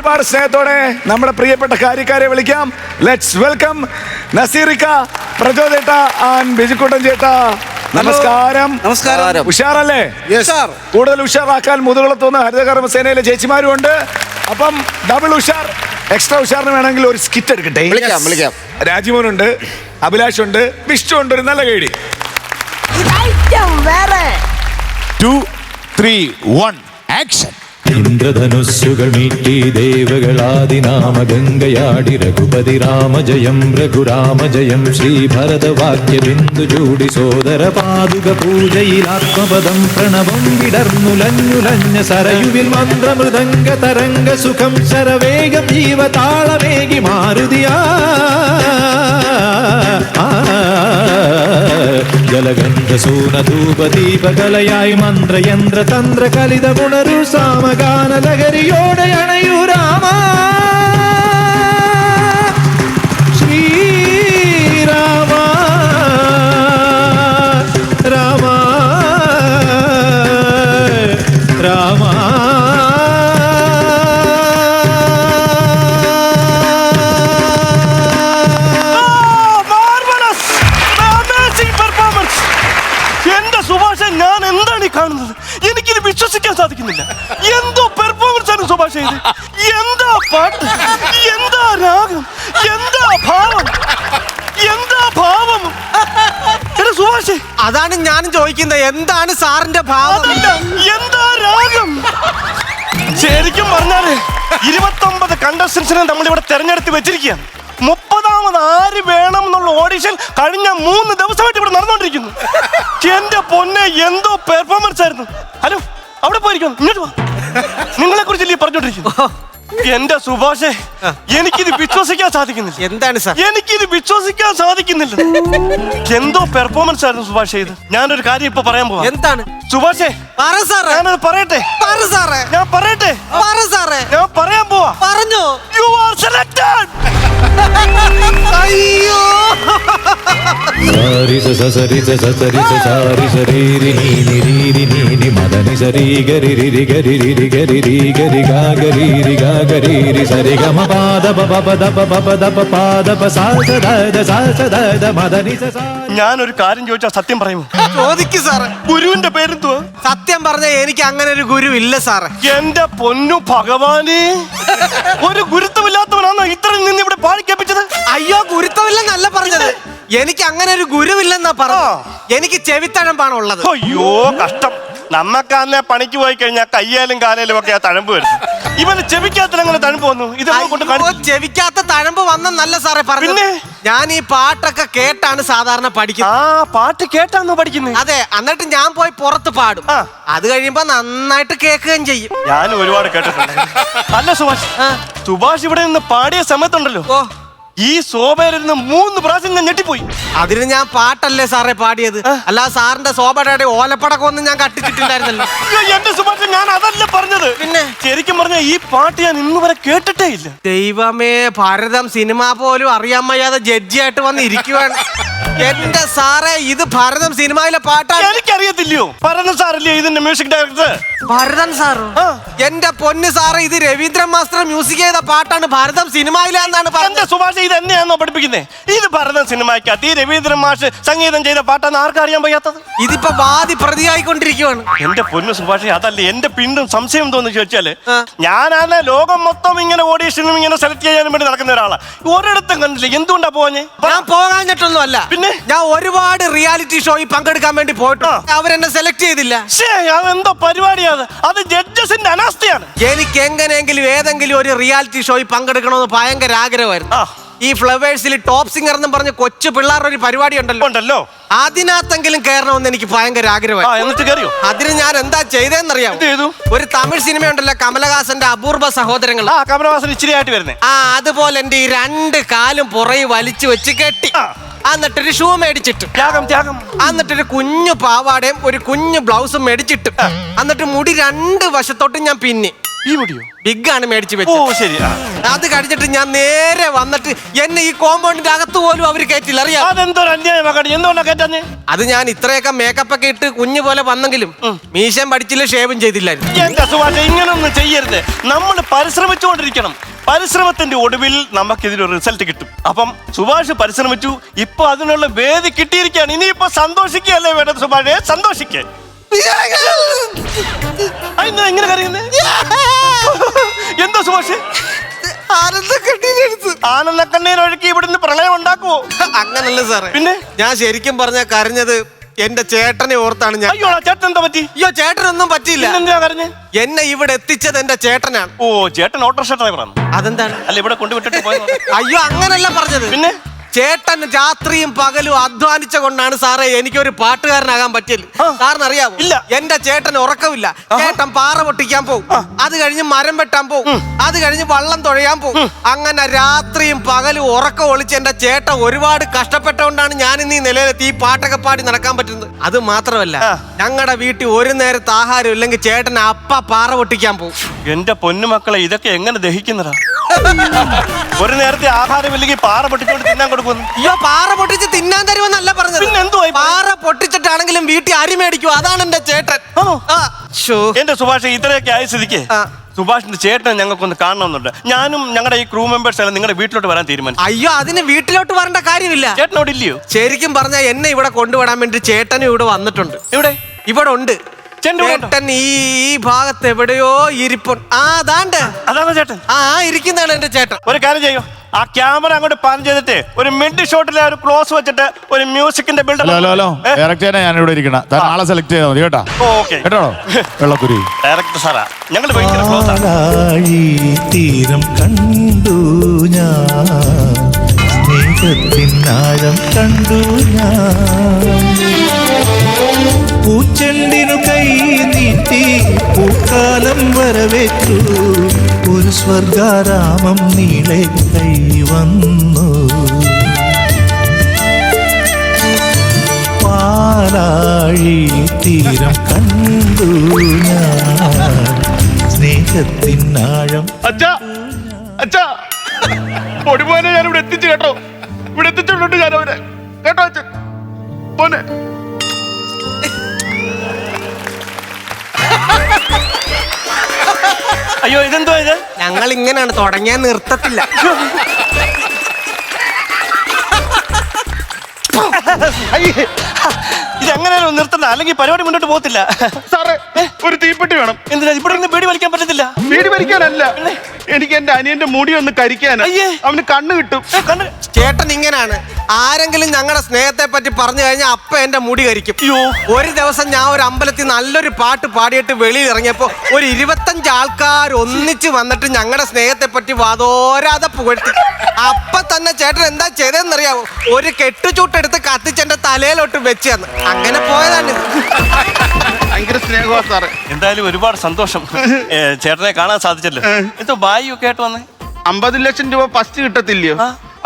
ഒരുപാട് സ്നേഹത്തോടെ നമ്മുടെ പ്രിയപ്പെട്ട കാര്യക്കാരെ വിളിക്കാം. ലെറ്റ്സ് വെൽക്കം നസീറിക്ക, പ്രചോദേട്ട ആൻഡ് ബിജുക്കുട്ടൻ ചേട്ടാ. നമസ്കാരം. നമസ്കാരം. ഉഷാറല്ലേ? കൂടുതൽ ഉഷാറാക്കാൻ മുതുകുളത്തുനിന്ന് ഹരിതകർമ്മ സേനയിലെ ചേച്ചിമാരും ഉണ്ട്. അപ്പം ഡബിൾ ഉഷാർ, എക്സ്ട്രാ ഉഷാറിന് വേണമെങ്കിൽ ഒരു സ്കിറ്റ് എടുക്കട്ടെ. വിളിക്കാം. രാജിമോനുണ്ട്, അഭിലാഷ് ഉണ്ട്, വിഷ്ണു ഉണ്ട്. ഒരു നല്ല കേടി. 2, 3, 1 ആക്ഷൻ. ഇന്ദ്രധനുസ്സുകൾ മീട്ടി ദേവകളാദിനാമ ഗംഗയാടി രഘുപതി രാമജയം രഘുരാമജയം ശ്രീഭരതവാക്യ ബിന്ദുചൂടി സോദര പാതുക പൂജയിലാത്മപദം പ്രണവം വിടർന്നുലഞ്ഞുലഞ്ഞ സരയുവിൽ മന്ത്രമൃദംഗ തരംഗ സുഖം ശരവേഗം ജീവതാളമേകി മാരുതിയാ ജലഗന്ധസൂനധൂപദീപകലയായി മന്ത്രയന്ത്ര തന്ത്ര കലിത ഗുണരു സാമഗാന ലഹരിയോടെ അണയൂ രാമ ശ്രീരാമ രാമ രാമ. ഞാൻ എന്താണ് ഈ കാണുന്നത്? എനിക്കിത് വിശ്വസിക്കാൻ സാധിക്കുന്നില്ല. എന്തോ പെർഫോമൻസ് ആണ് സുഭാഷ് ചെയ്ത്. എന്താ പാട്ട്, എന്താ രാഗം, എന്താ ഭാവം, എന്താ ഭാവം. സുഭാഷ്, അതാണ് ഞാനും ചോദിക്കുന്നത്. എന്താണ് സാറിന്റെ ഭാവം? എന്താ രാഗം? ശരിക്കും പറഞ്ഞാല് 29 കണ്ടസ്റ്റൻസിനെ നമ്മളിവിടെ തെരഞ്ഞെടുത്ത് വെച്ചിരിക്കുകയാണ്. 30ാമത് ആര് വേണം എന്നുള്ള ഓഡിഷൻ കഴിഞ്ഞ 3 ദിവസമായിട്ട് ഇവിടെ നടന്നുകൊണ്ടിരിക്കുന്നു. എന്റെ പൊന്നെ, എന്തോ പെർഫോമൻസ് ആയിരുന്നു. ഹലോ, അവിടെ പോയിരിക്കുന്നു. ഇങ്ങോട്ട് വാ. നിങ്ങളെ കുറിച്ചല്ലേ പറഞ്ഞോണ്ടിരിക്കുന്നു. എന്റെ സുഭാഷേ, എനിക്കിത് വിശ്വസിക്കാൻ സാധിക്കുന്നില്ല. എന്താണ് സാർ? എനിക്കിത് വിശ്വസിക്കാൻ സാധിക്കുന്നില്ല. എന്തോ പെർഫോമൻസ് ആയിരുന്നു സുഭാഷ് ചെയ്ത്. ഞാനൊരു കാര്യം ഇപ്പൊ പറയാൻ പോവാ. എന്താണ് സുഭാഷേ? ഞാനത് പറയട്ടെ. ഞാൻ പറയട്ടെ. ഞാൻ പറയാൻ പോവാ. പറഞ്ഞു. You are selected. അയ്യോ. സാരി സസരി സസരി സാരി ശരീരി നീനി രീരി നീനി മദനി സരി ഗരി രി ഗരി രി ഗരി രി ഗരി ഗാ ഗരി രി ഗാ ഗരി രി സരി ഗമ പാദ പ പ ദ പ പ ദ പ പാദ പ സാ സ ദ മദനി സ. ഞാനൊരു കാര്യം ചോദിച്ചാൽ സത്യം പറയുമോ? ചോദിക്കു സാറ്. ഗുരുവിന്റെ പേരെന്തുവാ? സത്യം പറഞ്ഞ എനിക്ക് അങ്ങനെ ഒരു ഗുരു ഇല്ല സാറ്. എന്റെ പൊന്നു ഭഗവാനെ, ഒരു ഗുരുത്വമില്ലാത്തവനാണോ ഇത്രയും നിന്ന് ഇവിടെ പാടിക്കേപ്പിച്ചത്? അയ്യോ, ഗുരുത്വമില്ലെന്നല്ല പറഞ്ഞത്. എനിക്ക് അങ്ങനെ ഒരു ഗുരുവില്ലെന്നാ പറഞ്ഞു. എനിക്ക് ചെവിത്തഴമ്പാണ് ഉള്ളത്. അയ്യോ കഷ്ടം. നമ്മക്കാന്നെ പണിക്ക് പോയി കഴിഞ്ഞാൽ കയ്യാലും കാലയിലും ഒക്കെ ആ തഴമ്പ് വരും. ഇവന് ചെവിക്കാത്ത അങ്ങനെ തഴമ്പ് വന്നു. ഇത് ചെവിക്കാത്ത തഴമ്പ് വന്നല്ല സാറേ പറഞ്ഞു. ഞാൻ ഈ പാട്ടൊക്കെ കേട്ടാണ് സാധാരണ പഠിക്കുന്നത്. ആ പാട്ട് കേട്ടാണോ പഠിക്കുന്നത്? അതെ. എന്നിട്ട് ഞാൻ പോയി പുറത്ത് പാടും. അത് കഴിയുമ്പോ നന്നായിട്ട് കേൾക്കുകയും ചെയ്യും. ഞാനും ഒരുപാട് കേട്ടിട്ടുണ്ട്. അല്ല സുഭാഷ്, സുഭാഷ് ഇവിടെ നിന്ന് പാടിയ സമയത്തുണ്ടല്ലോ, ഈ ശോഭയിലിരുന്ന് 3 പ്രാവശ്യം ഞാൻ ഞെട്ടിപ്പോയി. അതിന് ഞാൻ പാട്ടല്ലേ സാറേ പാടിയത്, അല്ല സാറിന്റെ ശോഭയുടെ ഓലപ്പടക്കം ഒന്നും ഞാൻ കട്ടിച്ചിട്ടില്ലായിരുന്നല്ലോ. എന്റെ സുഭാഷ്, ഞാൻ അതല്ല പറഞ്ഞത്. പിന്നെ ശരിക്കും പറഞ്ഞ ഈ പാട്ട് ഞാൻ ഇന്ന് വരെ കേട്ടിട്ടേ ഇല്ല. ദൈവമേ, ഭരതം സിനിമ പോലും അറിയാൻ വയ്യാതെ ജഡ്ജിയായിട്ട് വന്ന് ഇരിക്കുവാണ്. എന്റെ സാറേ, ഇത് ഭരതം സിനിമയിലെ പാട്ടാണ്. എനിക്കറിയത്തില്ലയോ? ഭരതൻ സാറല്ലേ ഇതിന്റെ മ്യൂസിക് ഡയറക്ടർ? ഭരതൻ സാറോ? എന്റെ പൊന്ന് സാറേ, ഇത് രവീന്ദ്രൻ മാസ്റ്റർ മ്യൂസിക് ചെയ്ത പാട്ടാണ്. ഭരതം സിനിമയിലെന്നാണ് പറഞ്ഞത്. സുഭാഷ്, ഇത് എന്നെയാണോ പഠിപ്പിക്കുന്നത്? ഇത് ഭരതൻ സിനിമയ്ക്കകത്ത് ഈ രവീന്ദ്രൻ മാഷ് സംഗീതം ചെയ്ത പാട്ടാണ്. ആർക്കും അറിയാൻ വയ്യാത്തത്? ഇതിപ്പോ വാദി പ്രതിയായിക്കൊണ്ടിരിക്കുവാണ്. എന്റെ പൊന്നു സുഭാഷ്, അതല്ല എന്റെ പിന്നും സംശയം തോന്നി ചോദിച്ചാല്, ഞാനാണ് ലോകം മൊത്തം ഇങ്ങനെ ഓഡീഷനും ഇങ്ങനെ സെലക്ട് ചെയ്യാനും വേണ്ടി നടക്കുന്ന ഒരാളാ. ഒരിടത്തും കണ്ടില്ല. എന്തുകൊണ്ടാ പോഞ്ഞേ? ഞാൻ പോകാഞ്ഞിട്ടൊന്നും അല്ല. പിന്നെ ഞാൻ ഒരുപാട് റിയാലിറ്റി ഷോയിൽ പങ്കെടുക്കാൻ വേണ്ടി പോയിട്ടുണ്ട്. അവരെന്നെ സെലക്ട് ചെയ്തില്ല. അതെന്തോ പരിപാടിയാണ്? അത് ജഡ്ജസിന്റെ അനാസ്ഥയാണ്. എനിക്ക് എങ്ങനെയെങ്കിലും ഏതെങ്കിലും ഒരു റിയാലിറ്റി ഷോയിൽ പങ്കെടുക്കണമെന്ന് ഭയങ്കര ആഗ്രഹമായിരുന്നു. ഈ ഫ്ലവേഴ്സിൽ ടോപ്പ് സിംഗർ എന്നും പറഞ്ഞ് കൊച്ചു പിള്ളേരുടെ ഒരു പരിപാടി ഉണ്ടല്ലോ, അതിനകത്തെങ്കിലും കയറണമെന്ന് എനിക്ക് ഭയങ്കര ആഗ്രഹമായി. അതിന് ഞാൻ എന്താ ചെയ്തതെന്നറിയാം? ഒരു തമിഴ് സിനിമ ഉണ്ടല്ലോ, കമലഹാസന്റെ അപൂർവ സഹോദരങ്ങൾ. കമലഹാസൻ ഇച്ചിരിയായിട്ട് വരുന്നേ. അതുപോലെ എന്റെ ഈ 2 കാലും പുറകെ വലിച്ചു വെച്ച് കെട്ടി, എന്നിട്ടൊരു ഷൂ മേടിച്ചിട്ട്, എന്നിട്ടൊരു കുഞ്ഞു പാവാടയും ഒരു കുഞ്ഞു ബ്ലൗസും മേടിച്ചിട്ട്, എന്നിട്ട് മുടി 2 വശത്തോട്ടും ഞാൻ പിന്നെ ഈ മുടിയോ? ബിഗ് ആണ് മേടിച്ച് ഓ വെച്ചത്. ശരി. അത് കഴിഞ്ഞിട്ട് ഞാൻ നേരെ വന്നിട്ട് എന്നെ ഈ കോമ്പൗണ്ടിന്റെ അകത്ത് പോലും അവര് കയറ്റില്ല, അറിയാം. അതെന്തോ അന്യായമാക്കാടി, എന്തുകൊണ്ടാ കേറ്റാഞ്ഞേ? അത് ഞാൻ ഇത്രയൊക്കെ മേക്കപ്പ് ഒക്കെ ഇട്ട് കുഞ്ഞു പോലെ വന്നെങ്കിലും മീശം പഠിച്ചില്ല, ഷേവും ചെയ്തില്ലായിരുന്നു. എന്റെ സുഭാഷ, ഇങ്ങനൊന്നും ചെയ്യരുത്. നമ്മൾ പരിശ്രമിച്ചുകൊണ്ടിരിക്കണം. പരിശ്രമത്തിന്റെ ഒടുവിൽ നമുക്ക് ഇതിനൊരു റിസൾട്ട് കിട്ടും. അപ്പം സുഭാഷ് പരിശ്രമിച്ചു, ഇപ്പൊ അതിനുള്ള വേദി കിട്ടിയിരിക്കുകയാണ്. ഇനിയിപ്പോ സന്തോഷിക്കുകയല്ലേ വേണ്ടത് സുഭാഷേ, സന്തോഷിക്കേ. എങ്ങനെ കറിയുന്നേ? എന്താ സുഭാഷ്? ആനന്ദക്കണ്ണീരൊഴുക്കി ഇവിടുന്ന് പ്രളയം ഉണ്ടാക്കുവോ? അങ്ങനല്ല സാറേ, പിന്നെ ഞാൻ ശരിക്കും പറഞ്ഞ കരഞ്ഞത് എന്റെ ചേട്ടനെ ഓർത്താണ് ഞാൻ. അയ്യോ, ചേട്ടൻ എന്താ പറ്റി? അയ്യോ, ചേട്ടനൊന്നും പറ്റിയില്ല. എന്തിനാ കരഞ്ഞേ? എന്നെ ഇവിടെ എത്തിച്ചത് എന്റെ ചേട്ടനാണ്. ഓ, ചേട്ടൻ ഓട്ടോറിക്ഷ ഡ്രൈവറാണ്. അതെന്താണ്? അല്ല, ഇവിടെ കൊണ്ടുവിട്ടിട്ട് പോയത്. അയ്യോ, അങ്ങനല്ല പറഞ്ഞത്. പിന്നെ ചേട്ടൻ രാത്രിയും പകലും അധ്വാനിച്ച കൊണ്ടാണ് സാറേ എനിക്കൊരു പാട്ടുകാരനാകാൻ പറ്റിയത്. സാറിന് അറിയാവോ? ഇല്ല. എന്റെ ചേട്ടൻ ഉറക്കമില്ല. ചേട്ടൻ പാറ പൊട്ടിക്കാൻ പോകും, അത് കഴിഞ്ഞ് മരം വെട്ടാൻ പോകും, അത് കഴിഞ്ഞ് വള്ളം തുഴയാൻ പോകും. അങ്ങനെ രാത്രിയും പകലും ഉറക്കം ഒളിച്ച് എന്റെ ചേട്ടൻ ഒരുപാട് കഷ്ടപ്പെട്ടുകൊണ്ടാണ് ഞാൻ ഇന്ന് ഈ നിലയിലെത്തി ഈ പാട്ടൊക്കെ പാടി നടക്കാൻ പറ്റുന്നത്. അത് മാത്രമല്ല, ഞങ്ങളുടെ വീട്ടിൽ ഒരു നേരത്തെ ആഹാരം ഇല്ലെങ്കിൽ ചേട്ടൻ അപ്പ പാറ പൊട്ടിക്കാൻ പോകും. എന്റെ പൊന്നുമക്കളെ, ഇതൊക്കെ എങ്ങനെ ദഹിക്കുന്നതാ? ഒരു നേരത്തെ ആഹാരമില്ലെങ്കിൽ പാറ പൊട്ടിച്ചോണ്ട് തിന്നാൻ കൊടുക്കുന്നു. അയ്യോ, പാറ പൊട്ടിച്ച് തിന്നാൻ തരുമെന്നല്ല പറഞ്ഞത്. പിന്നെ എന്തുവാ? പാറ പൊട്ടിച്ചിട്ടാണെങ്കിലും വീട്ടിൽ അരി മേടിക്കും. അതാണ് എന്റെ ചേട്ടൻ. എന്റെ സുഭാഷ്, ഇത്രയൊക്കെ ആയ സ്ഥിതിക്ക് സുഭാഷിന്റെ ചേട്ടനെ ഞങ്ങൾക്കൊന്ന് കാണണമെന്നുണ്ട്. ഞാനും ഞങ്ങളുടെ ഈ ക്രൂ മെമ്പേഴ്സ് എല്ലാം നിങ്ങളുടെ വീട്ടിലോട്ട് വരാൻ തീരുമാനിച്ചു. അയ്യോ, അതിന് വീട്ടിലോട്ട് വരേണ്ട കാര്യമില്ല. ചേട്ടനോട് ഇല്ലയോ? ശരിക്കും പറഞ്ഞാൽ എന്നെ ഇവിടെ കൊണ്ടുവിടാൻ വേണ്ടി ചേട്ടനും ഇവിടെ വന്നിട്ടുണ്ട്. എവിടെ? ഇവിടെ ഉണ്ട്. ചേട്ടൻ ഈ ഭാഗത്ത് എവിടെയോ ഇരിപ്പുണ്ട്. അതാണ്ട് അതാണ് ചേട്ടൻ. ഇരിക്കുന്നതാണ് എന്റെ ചേട്ടൻ. ഒരു കാര്യം ചെയ്യോ, ആ ക്യാമറ അങ്ങോട്ട് പാൻ ചെയ്തിട്ട് ഒരു മിഡ് ഷോട്ടിലെ ഒരു ക്ലോസ് വെച്ചിട്ട് ഒരു മ്യൂസിക്കിന്റെ ഹലോ ഡയറക്ടറെ ഞാൻ ഇവിടെ ഇരിക്കണ ആളെ സെലക്ട് ചെയ്താൽ മതി കേട്ടോ. ഓക്കെ കേട്ടോ വെള്ളക്കുരി ഡയറക്ടർ സാറാ, ഞങ്ങൾ ഭയങ്കര ക്ലോസ് ആണ്. തീരം കണ്ടു ഞാൻ, സ്നേഹത്തിനാഴം കണ്ടു ഞാൻ. പൂച്ചെണ്ടിനു കൈ നീട്ടി പൂക്കാലം വരവേറ്റു, ഒരു സ്വർഗാരാമം നീളെ കൈ വന്നു. പാലാഴി തീരം കണ്ടു ഞാൻ, സ്നേഹത്തിനാഴം. അച്ഛാ, അച്ഛാ, പൊടിമോനെ ഞാൻ ഇവിടെ എത്തിച്ചു കേട്ടോ. ഇവിടെ എത്തിച്ചിട്ടുണ്ട് ഞാൻ അവനെ കേട്ടോ. അച്ഛൻ മോനെ, അയ്യോ, ഇതെന്തോ ഇത്? ഞങ്ങൾ ഇങ്ങനെയാണ്, തുടങ്ങിയാൽ നിർത്തത്തില്ല. ഇത് എങ്ങനെയാണോ നിർത്തണ്ട, അല്ലെങ്കിൽ പരിപാടി മുന്നോട്ട് പോകത്തില്ല. സാറേ, ഒരു തീപ്പെട്ടി വേണം. എന്തിനാ ഇവിടെ നിന്ന് ബീഡി വലിക്കാൻ പറ്റത്തില്ല? വീട് വലിക്കാനല്ല, എനിക്ക് എന്റെ അനിയന്റെ മുടി ഒന്ന് കരിക്കാനാ. അയ്യേ, അവന് കണ്ണ് കിട്ടും. കണ്ണ്. ചേട്ടൻ ഇങ്ങനെയാണ്, ആരെങ്കിലും ഞങ്ങളുടെ സ്നേഹത്തെ പറ്റി പറഞ്ഞു കഴിഞ്ഞാൽ അപ്പ എന്റെ മുടി കരിക്കും. അയ്യോ, ഒരു ദിവസം ഞാൻ ഒരു അമ്പലത്തിൽ നല്ലൊരു പാട്ട് പാടിയിട്ട് വെളിയിൽ ഇറങ്ങിയപ്പോ ഒരു 25 ആൾക്കാർ ഒന്നിച്ച് വന്നിട്ട് ഞങ്ങളുടെ സ്നേഹത്തെ പറ്റി വാതോരാതെ പുകഴ്ത്തി. അപ്പൊ തന്നെ ചേട്ടൻ എന്താ ചെയ്തതെന്നറിയാവോ? ഒരു കെട്ടുചൂട്ടെടുത്ത് കത്തിച്ചെന്റെ തലയിലോട്ട് വെച്ച് തന്നു. അങ്ങനെ പോയതാണ്. ഭയങ്കര സ്നേഹമാ സാറേ. എന്തായാലും ഒരുപാട് സന്തോഷം ചേട്ടനെ കാണാൻ സാധിച്ചല്ലോ. എന്തോ ബായി ഒക്കെ ആയിട്ട് വന്നേ. 50 ലക്ഷം രൂപ ഫസ്റ്റ് കിട്ടത്തില്ലയോ?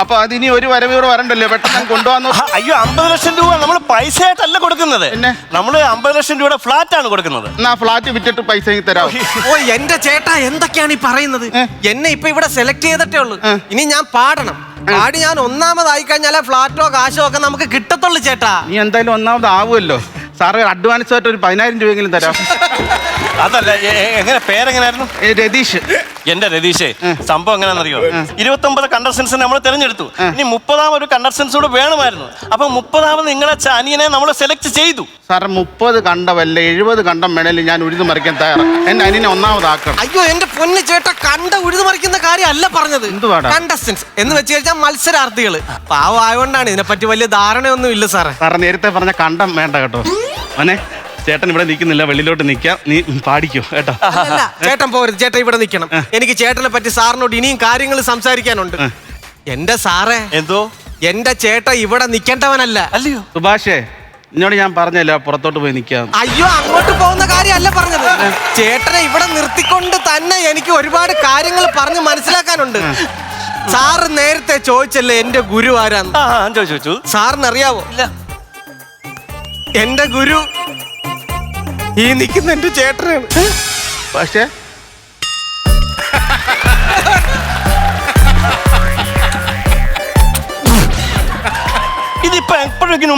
അപ്പൊ അതിനി ഒരു വരവൂടെ വരണ്ടല്ലോ, പെട്ടെന്ന് കൊണ്ടുവന്നു. അയ്യോ, 50 ലക്ഷം രൂപ നമ്മൾ പൈസ ആയിട്ടല്ല കൊടുക്കുന്നത്. നമ്മള് 50 ലക്ഷം രൂപയുടെ ഫ്ലാറ്റ് ആണ് കൊടുക്കുന്നത്. എന്നാ ഫ്ലാറ്റ് വിറ്റിട്ട് പൈസ തരാം. ഓ, എന്റെ ചേട്ടാ, എന്തൊക്കെയാണ് ഈ പറയുന്നത്? എന്നെ ഇപ്പൊ ഇവിടെ സെലക്ട് ചെയ്തിട്ടേ ഉള്ളൂ. ഇനി ഞാൻ പാടണം. പാടി ഞാൻ ഒന്നാമതായി കഴിഞ്ഞാലേ ഫ്ലാറ്റോ കാശോ ഒക്കെ നമുക്ക് കിട്ടത്തുള്ളൂ ചേട്ടാ. നീ എന്തായാലും ഒന്നാമതാവുമല്ലോ. സാറ് അഡ്വാൻസ് ആയിട്ട് ഒരു 10,000 രൂപയെങ്കിലും തരാം. അതല്ല, എങ്ങനെ പേരെങ്ങനായിരുന്നു? രതീഷ്. എന്റെ രതീഷേ, സംഭവം എങ്ങനെയാണെന്നറിയോ? 29 കണ്ടസ്റ്റൻസിനെ നമ്മൾ തിരഞ്ഞെടുത്തു. ഇനി 30ാം ഒരു കണ്ടസ്റ്റൻസ് കൂടെ വേണമായിരുന്നു. അപ്പൊ 30ാമത് നിങ്ങളെ അനിയനെ നമ്മൾ സെലക്ട് ചെയ്തു. സാറ് 30 കണ്ടമല്ല 70 കണ്ടം വേണേലും ഞാൻ ഉഴുതു മറിക്കാൻ തയ്യാറാണ്. എന്റെ അനിയനെ ഒന്നാമതാക്കണം. അയ്യോ, എന്റെ പൊന്ന് ചേട്ടാ, കണ്ട ഉഴുതു മറിക്കുന്ന കാര്യം അല്ല പറഞ്ഞത്. കണ്ടസ്റ്റൻസ് എന്ന് വെച്ച് കഴിഞ്ഞാൽ മത്സരാർത്ഥികള്. പാവമായോണ്ടാണ്, ഇതിനെപ്പറ്റി വലിയ ധാരണയൊന്നും ഇല്ല സാറേ. സാറ് നേരത്തെ പറഞ്ഞ കണ്ടം വേണ്ട കേട്ടോ. മോനെ, ചേട്ടൻ ഇവിടെ നിൽക്കുന്നില്ല, വെളിയിലോട്ട് നിൽക്കാം. നീ പാടിക്കോ കേട്ടോ. അല്ല, ചേട്ടൻ പോരുത്. ചേട്ടൻ ഇവിടെ നിൽക്കണം. എനിക്ക് ചേട്ടനെ പറ്റി സാറിനോട് ഇനിയും കാര്യങ്ങൾ സംസാരിക്കാനുണ്ട്. എന്റെ സാറേ, എന്തോ എന്റെ ചേട്ടൻ ഇവിടെ നിൽക്കേണ്ടവനല്ല. അല്ലയോ സുഭാഷേ, എന്നോട് ഞാൻ പറഞ്ഞല്ലോ പുറത്തോട്ട് പോയി നിൽക്കാം. അയ്യോ, അങ്ങോട്ട് പോകുന്ന കാര്യമല്ല പറഞ്ഞത്. ചേട്ടനെ ഇവിടെ നിർത്തിക്കൊണ്ട് തന്നെ എനിക്ക് ഒരുപാട് കാര്യങ്ങൾ പറഞ്ഞ് മനസ്സിലാക്കാനുണ്ട്. സാറ് നേരത്തെ ചോദിച്ചല്ലേ എന്റെ ഗുരു ആരാന്ന്? ചോദിച്ചു. സാറിന് അറിയാവോ? ഇല്ല. എന്റെ ഗുരു ഈ നിൽക്കുന്ന എന്റെ ചേട്ടനാണ്. പക്ഷേ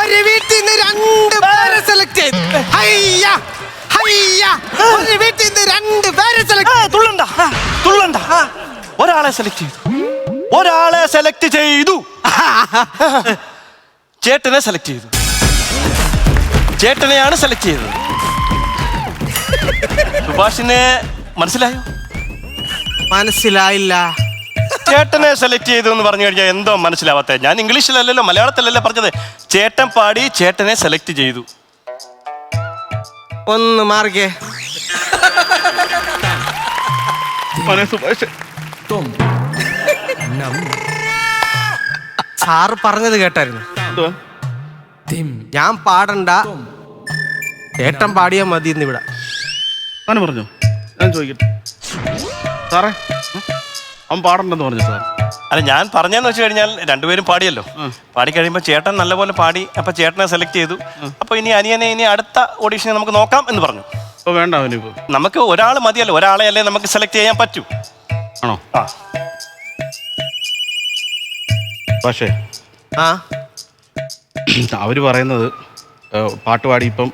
ഒരു ഒരു വീട്ടിൽ നിന്ന് 2 പേരെ സെലക്ട്. തുള്ളണ്ട ഒരാളെ സെലക്ട് ചെയ്തു ചേട്ടനെ സെലക്ട് ചെയ്തു ചേട്ടനെയാണ് സെലക്ട് ചെയ്തത്. സുഭാഷിനെ മനസ്സിലായോ? മനസ്സിലായില്ല. ചേട്ടനെ സെലക്ട് ചെയ്തു എന്ന് പറഞ്ഞു കഴിഞ്ഞാൽ എന്തോ മനസ്സിലാവാത്ത. ഞാൻ ഇംഗ്ലീഷിലല്ലല്ലോ മലയാളത്തിലല്ലേ പറഞ്ഞത്. ചേട്ടൻ പാടി ചേട്ടനെ സെലക്ട് ചെയ്തു. ഒന്ന് മാറിക്കേ. സാറ് പറഞ്ഞത് കേട്ടായിരുന്നു. ഞാൻ പാടണ്ട, ചേട്ടൻ പാടിയാ മതി എന്ന് ഇവിടെ പറഞ്ഞു. ഞാൻ ചോദിക്കട്ടെ സാറേ, അവൻ പാടണ്ടെന്ന് പറഞ്ഞു സാർ. അല്ല ഞാൻ പറഞ്ഞെന്ന് വെച്ച് കഴിഞ്ഞാൽ രണ്ടുപേരും പാടിയല്ലോ. പാടിക്കഴിയുമ്പോൾ ചേട്ടൻ നല്ലപോലെ പാടി. അപ്പൊ ചേട്ടനെ സെലക്ട് ചെയ്തു. അപ്പൊ ഇനി അനിയനെ ഇനി അടുത്ത ഓഡീഷനെ നമുക്ക് നോക്കാം എന്ന് പറഞ്ഞു. അപ്പോൾ വേണ്ട അവനിപ്പോ. നമുക്ക് ഒരാൾ മതിയല്ലോ, ഒരാളെ അല്ലേ നമുക്ക് സെലക്ട് ചെയ്യാൻ പറ്റൂ. ആണോ? ആ പക്ഷേ ആ അവർ പറയുന്നത് പാട്ട് പാടി ഇപ്പം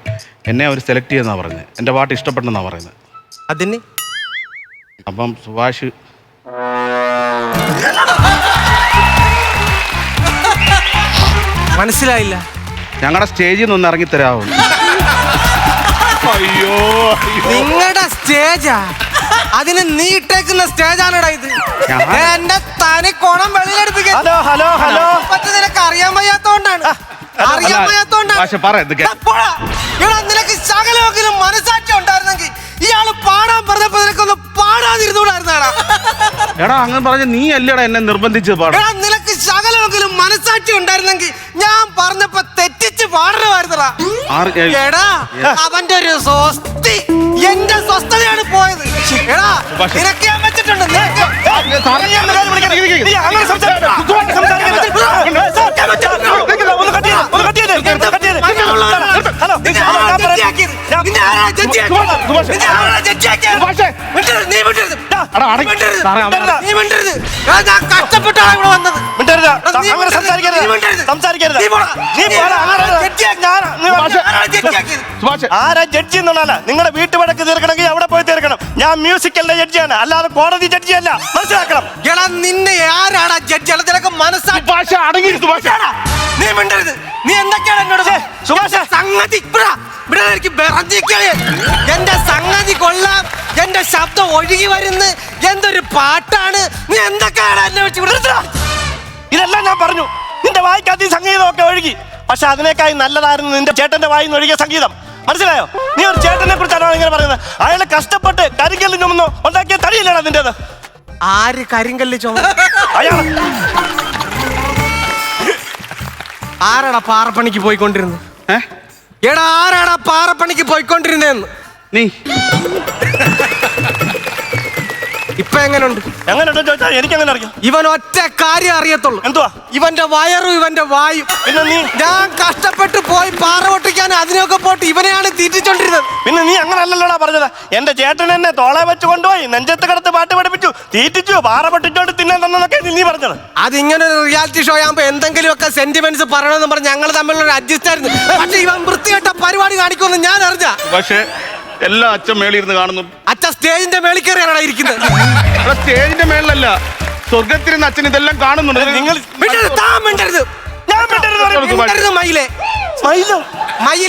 എന്നെ അവർ സെലക്ട് ചെയ്യുന്നതാണ് പറയുന്നത്. എൻ്റെ പാട്ട് ഇഷ്ടപ്പെട്ടെന്നാണ് പറയുന്നത്. അതിന് അപ്പം സുഭാഷ് മനസ്സിലായില്ല. ഞങ്ങളുടെ സ്റ്റേജിൽ നിന്ന് ഒന്ന് ഇറങ്ങിത്തരാമോ? അയ്യോ നിങ്ങളുടെ സ്റ്റേജാ? അതിന് നീ ഇട്ടേക്കുന്ന സ്റ്റേജാണടാ ഇത്. എന്റെ തനി കോണം വെളിയിലെടുപ്പിക്കാൻ ഹലോ നിനക്ക് അറിയാൻ വയ്യാത്തോണ്ടാണ്. അറിയാൻ വയ്യാത്തോണ്ടാണ്. പക്ഷെ പറ എന്തൊക്കെ നിനക്ക് ശകലമെങ്കിലും മനസാക്ഷി ഉണ്ടായിരുന്നെങ്കിൽ ഇയാള് പാടാൻ പറഞ്ഞപ്പോ നിനക്കൊന്ന് പാടാതിരുന്നൂടായിരുന്നാടാ. എടാ അങ്ങനെ പറഞ്ഞ നീ അല്ലേടാ എന്നെ നിർബന്ധിച്ചത് പാടാ. നിനക്ക് ശകലമെങ്കിലും മനസാക്ഷി ഉണ്ടായിരുന്നെങ്കിൽ ഞാൻ പറഞ്ഞപ്പോ തെറ്റിച്ച് പാടണമായിരുന്നടാ. എടാ അവന്റെ ഒരു സ്വസ്തി എന്റെ സ്വസ്ഥതയാണ് പോയത്. എടാ നിനക്ക് ഞാൻ വെച്ചിട്ടുണ്ട്. കഷ്ടപ്പെട്ടാണ് ഇവിടെ വന്നത്. ആരാ ജഡ്ജി എന്നുള്ള നിങ്ങളുടെ വീട്ടുവഴക്ക് തീർക്കണമെങ്കിൽ അവിടെ പോയി തീർക്കണം. ഞാൻ മ്യൂസിക്കലിന്റെ ജഡ്ജിയാണ്, അല്ലാതെ കോടതി ജഡ്ജിയല്ല. മനസ്സിലാക്കണം. എടാ നിന്നെ ആരാടാ ജഡ്ജി? നിനക്ക് മനസ്സാക്ഷി നീ മിണ്ടരുത്. നീ എന്തൊക്കെയാണ് എന്നോട് സുഭാഷ് സംഗതി? എന്റെ സംഗതി കൊള്ളാം. എന്റെ ശബ്ദം ഒഴുകി വരുന്ന എന്തൊരു പാട്ടാണ്. നീ എന്തൊക്കെയാണ് എന്നെ വെച്ച് ഇതെല്ലാം ഞാൻ പറഞ്ഞു. നിന്റെ വായിക്കകത്ത് ഈ സംഗീതമൊക്കെ ഒഴുകി. പക്ഷെ അതിനേക്കായി നല്ലതായിരുന്നു നിന്റെ ചേട്ടന്റെ വായിന്ന് ഒഴുകിയ സംഗീതം. മനസ്സിലായോ? നീ ഒരു ചേട്ടനെ കുറിച്ചാണോ ഇങ്ങനെ പറയുന്നത്? അയാളെ കഷ്ടപ്പെട്ട് കരിങ്കല്ല് ചുമന്നോ ഉണ്ടാക്കിയ തടിയില്ലേടാ നിന്റേത്? ആര് കരിങ്കല്ല് ചുമ? അയാൾ ആരാടാ പാറപ്പണിക്ക് പോയിക്കൊണ്ടിരുന്നത്? എടാ ആരാടാ പാറപ്പണിക്ക് പോയിക്കൊണ്ടിരുന്നേന്ന്? നീ ഇപ്പൊ എങ്ങനെയുണ്ട്? എങ്ങനെയുണ്ടോ ചോദിച്ചാൽ എനിക്ക് എങ്ങനെ അറിയാം? ഇവൻ ഒറ്റ കാര്യം അറിയത്തുള്ളൂ. എന്തുവാ? ഇവന്റെ വയറും ഇവന്റെ വായും. പിന്നെ നീ ഞാൻ കഷ്ടപ്പെട്ട് പോയി പാറ പൊട്ടിക്കാൻ അതിനൊക്കെ പോയിട്ട് ഇവനെയാണ് തീറ്റിച്ചോണ്ടിരുന്നത്. പിന്നെ നീ അങ്ങനെ അല്ലല്ലോടാ പറഞ്ഞത്. എന്റെ ചേട്ടൻ എന്നെ തോളെ വെച്ച് കൊണ്ടുപോയി നെഞ്ചത്ത് കിടത്ത് പാട്ട് പഠിപ്പിച്ചു, തീറ്റിച്ചു, പാറ പൊട്ടിച്ചോണ്ട് തിന്നാൻ തന്നതൊക്കെ നീ പറഞ്ഞത്. അതിങ്ങനെ ഒരു റിയാലിറ്റി ഷോ ആകുമ്പോ എന്തെങ്കിലുമൊക്കെ സെന്റിമെന്റ്സ് പറയണമെന്ന് പറഞ്ഞ് ഞങ്ങൾ തമ്മിലുള്ള അഡ്ജസ്റ്റ് ആയിരുന്നു. പക്ഷെ ഇവൻ വൃത്തികെട്ട പരിപാടി കാണിക്കുമെന്ന് ഞാൻ അറിഞ്ഞ. പക്ഷേ എല്ലാ അച്ഛൻ മേളിൽ ഇരുന്ന് കാണുന്നു. അച്ഛൻ സ്റ്റേജിന്റെ മേളിൽ കയറിയാണ് ഇരിക്കുന്നത്. സ്റ്റേജിന്റെ മേളിലല്ല, സ്വർഗത്തിരുന്ന് അച്ഛൻ ഇതെല്ലാം കാണുന്നുണ്ട്. നിങ്ങൾ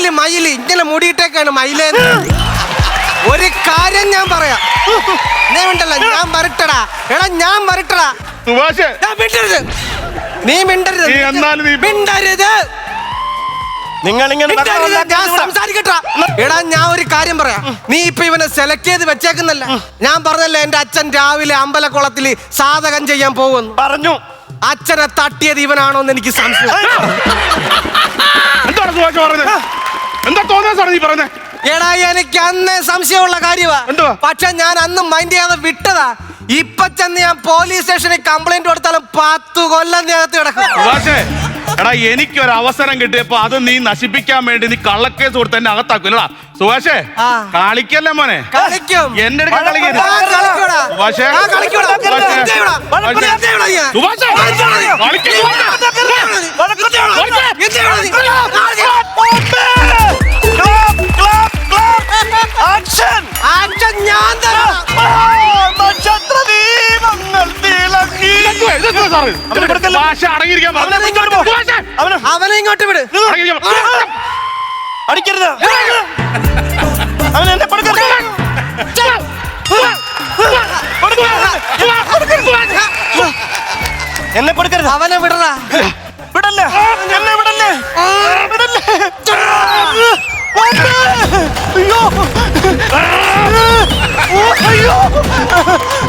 മയില് ഇങ്ങനെ മൂടിയിട്ടേക്കാണ് മയിലേ. ഒരു കാര്യം ഞാൻ പറയാം. നീ മിണ്ടല്ല, ഞാൻ വരട്ടടാ. എടാ ഞാൻ വരട്ടടാ. സുഭാഷേ നീ മിണ്ടരുത്. മിണ്ടരുത്. നിങ്ങളിങ്ങനെ ഞാൻ സംസാരിക്കട്ടാ. എടാ ഞാൻ ഒരു കാര്യം പറയാം. നീ ഇപ്പൊ ഇവനെ സെലക്ട് ചെയ്ത് വെച്ചേക്കുന്നല്ല. ഞാൻ പറഞ്ഞല്ലേ എന്റെ അച്ഛൻ രാവിലെ അമ്പലക്കുളത്തില് സാധകം ചെയ്യാൻ പോകുന്നു പറഞ്ഞു. അച്ഛനെ തട്ടിയത് ഇവനാണോന്ന് എനിക്ക് സംശയം. എന്താണ് സുഭാഷ് പറഞ്ഞത്? എന്താ തോന്നുന്നത് സാർ നീ പറഞ്ഞത്? എടാ എനിക്ക് അന്നേ സംശയമുള്ള കാര്യമാ. പക്ഷെ ഞാൻ അന്ന് മൈൻഡ് ചെയ്യാതെ വിട്ടതാ. ഇപ്പൊ ചെന്ന് ഞാൻ പോലീസ് സ്റ്റേഷനിൽ കംപ്ലൈന്റ് കൊടുത്താലും 10 കൊല്ലം അകത്ത് കിടക്കും. സുഭാഷേ എടാ എനിക്കൊരു അവസരം കിട്ടിയപ്പോ അത് നീ നശിപ്പിക്കാൻ വേണ്ടി നീ കള്ളക്കേസ് കൊടുത്ത് എന്നെ അകത്താക്കൂലടാ. സുഭാഷേ കളിക്കല്ലേ മോനെ? കളിക്കും. എന്റെ അടുത്ത് കളിക്കരുത്. സുഭാഷേ അവനെ കൊടുക്കല്ലേ? ഭാഷ അടങ്ങിയിരിക്കാൻ അവനെ ഇങ്ങോട്ട് പോ. അവനെ ഇങ്ങോട്ട് വിട്. അടിക്കരുത്. അവൻ എന്നെ കൊടുക്കരുത്. എന്നെ കൊടുക്കരുത്. അവനെ വിടറാ. വിടല്ലേ, എന്നെ വിടല്ലേ, വിടല്ലേ. അയ്യോ, അയ്യോ,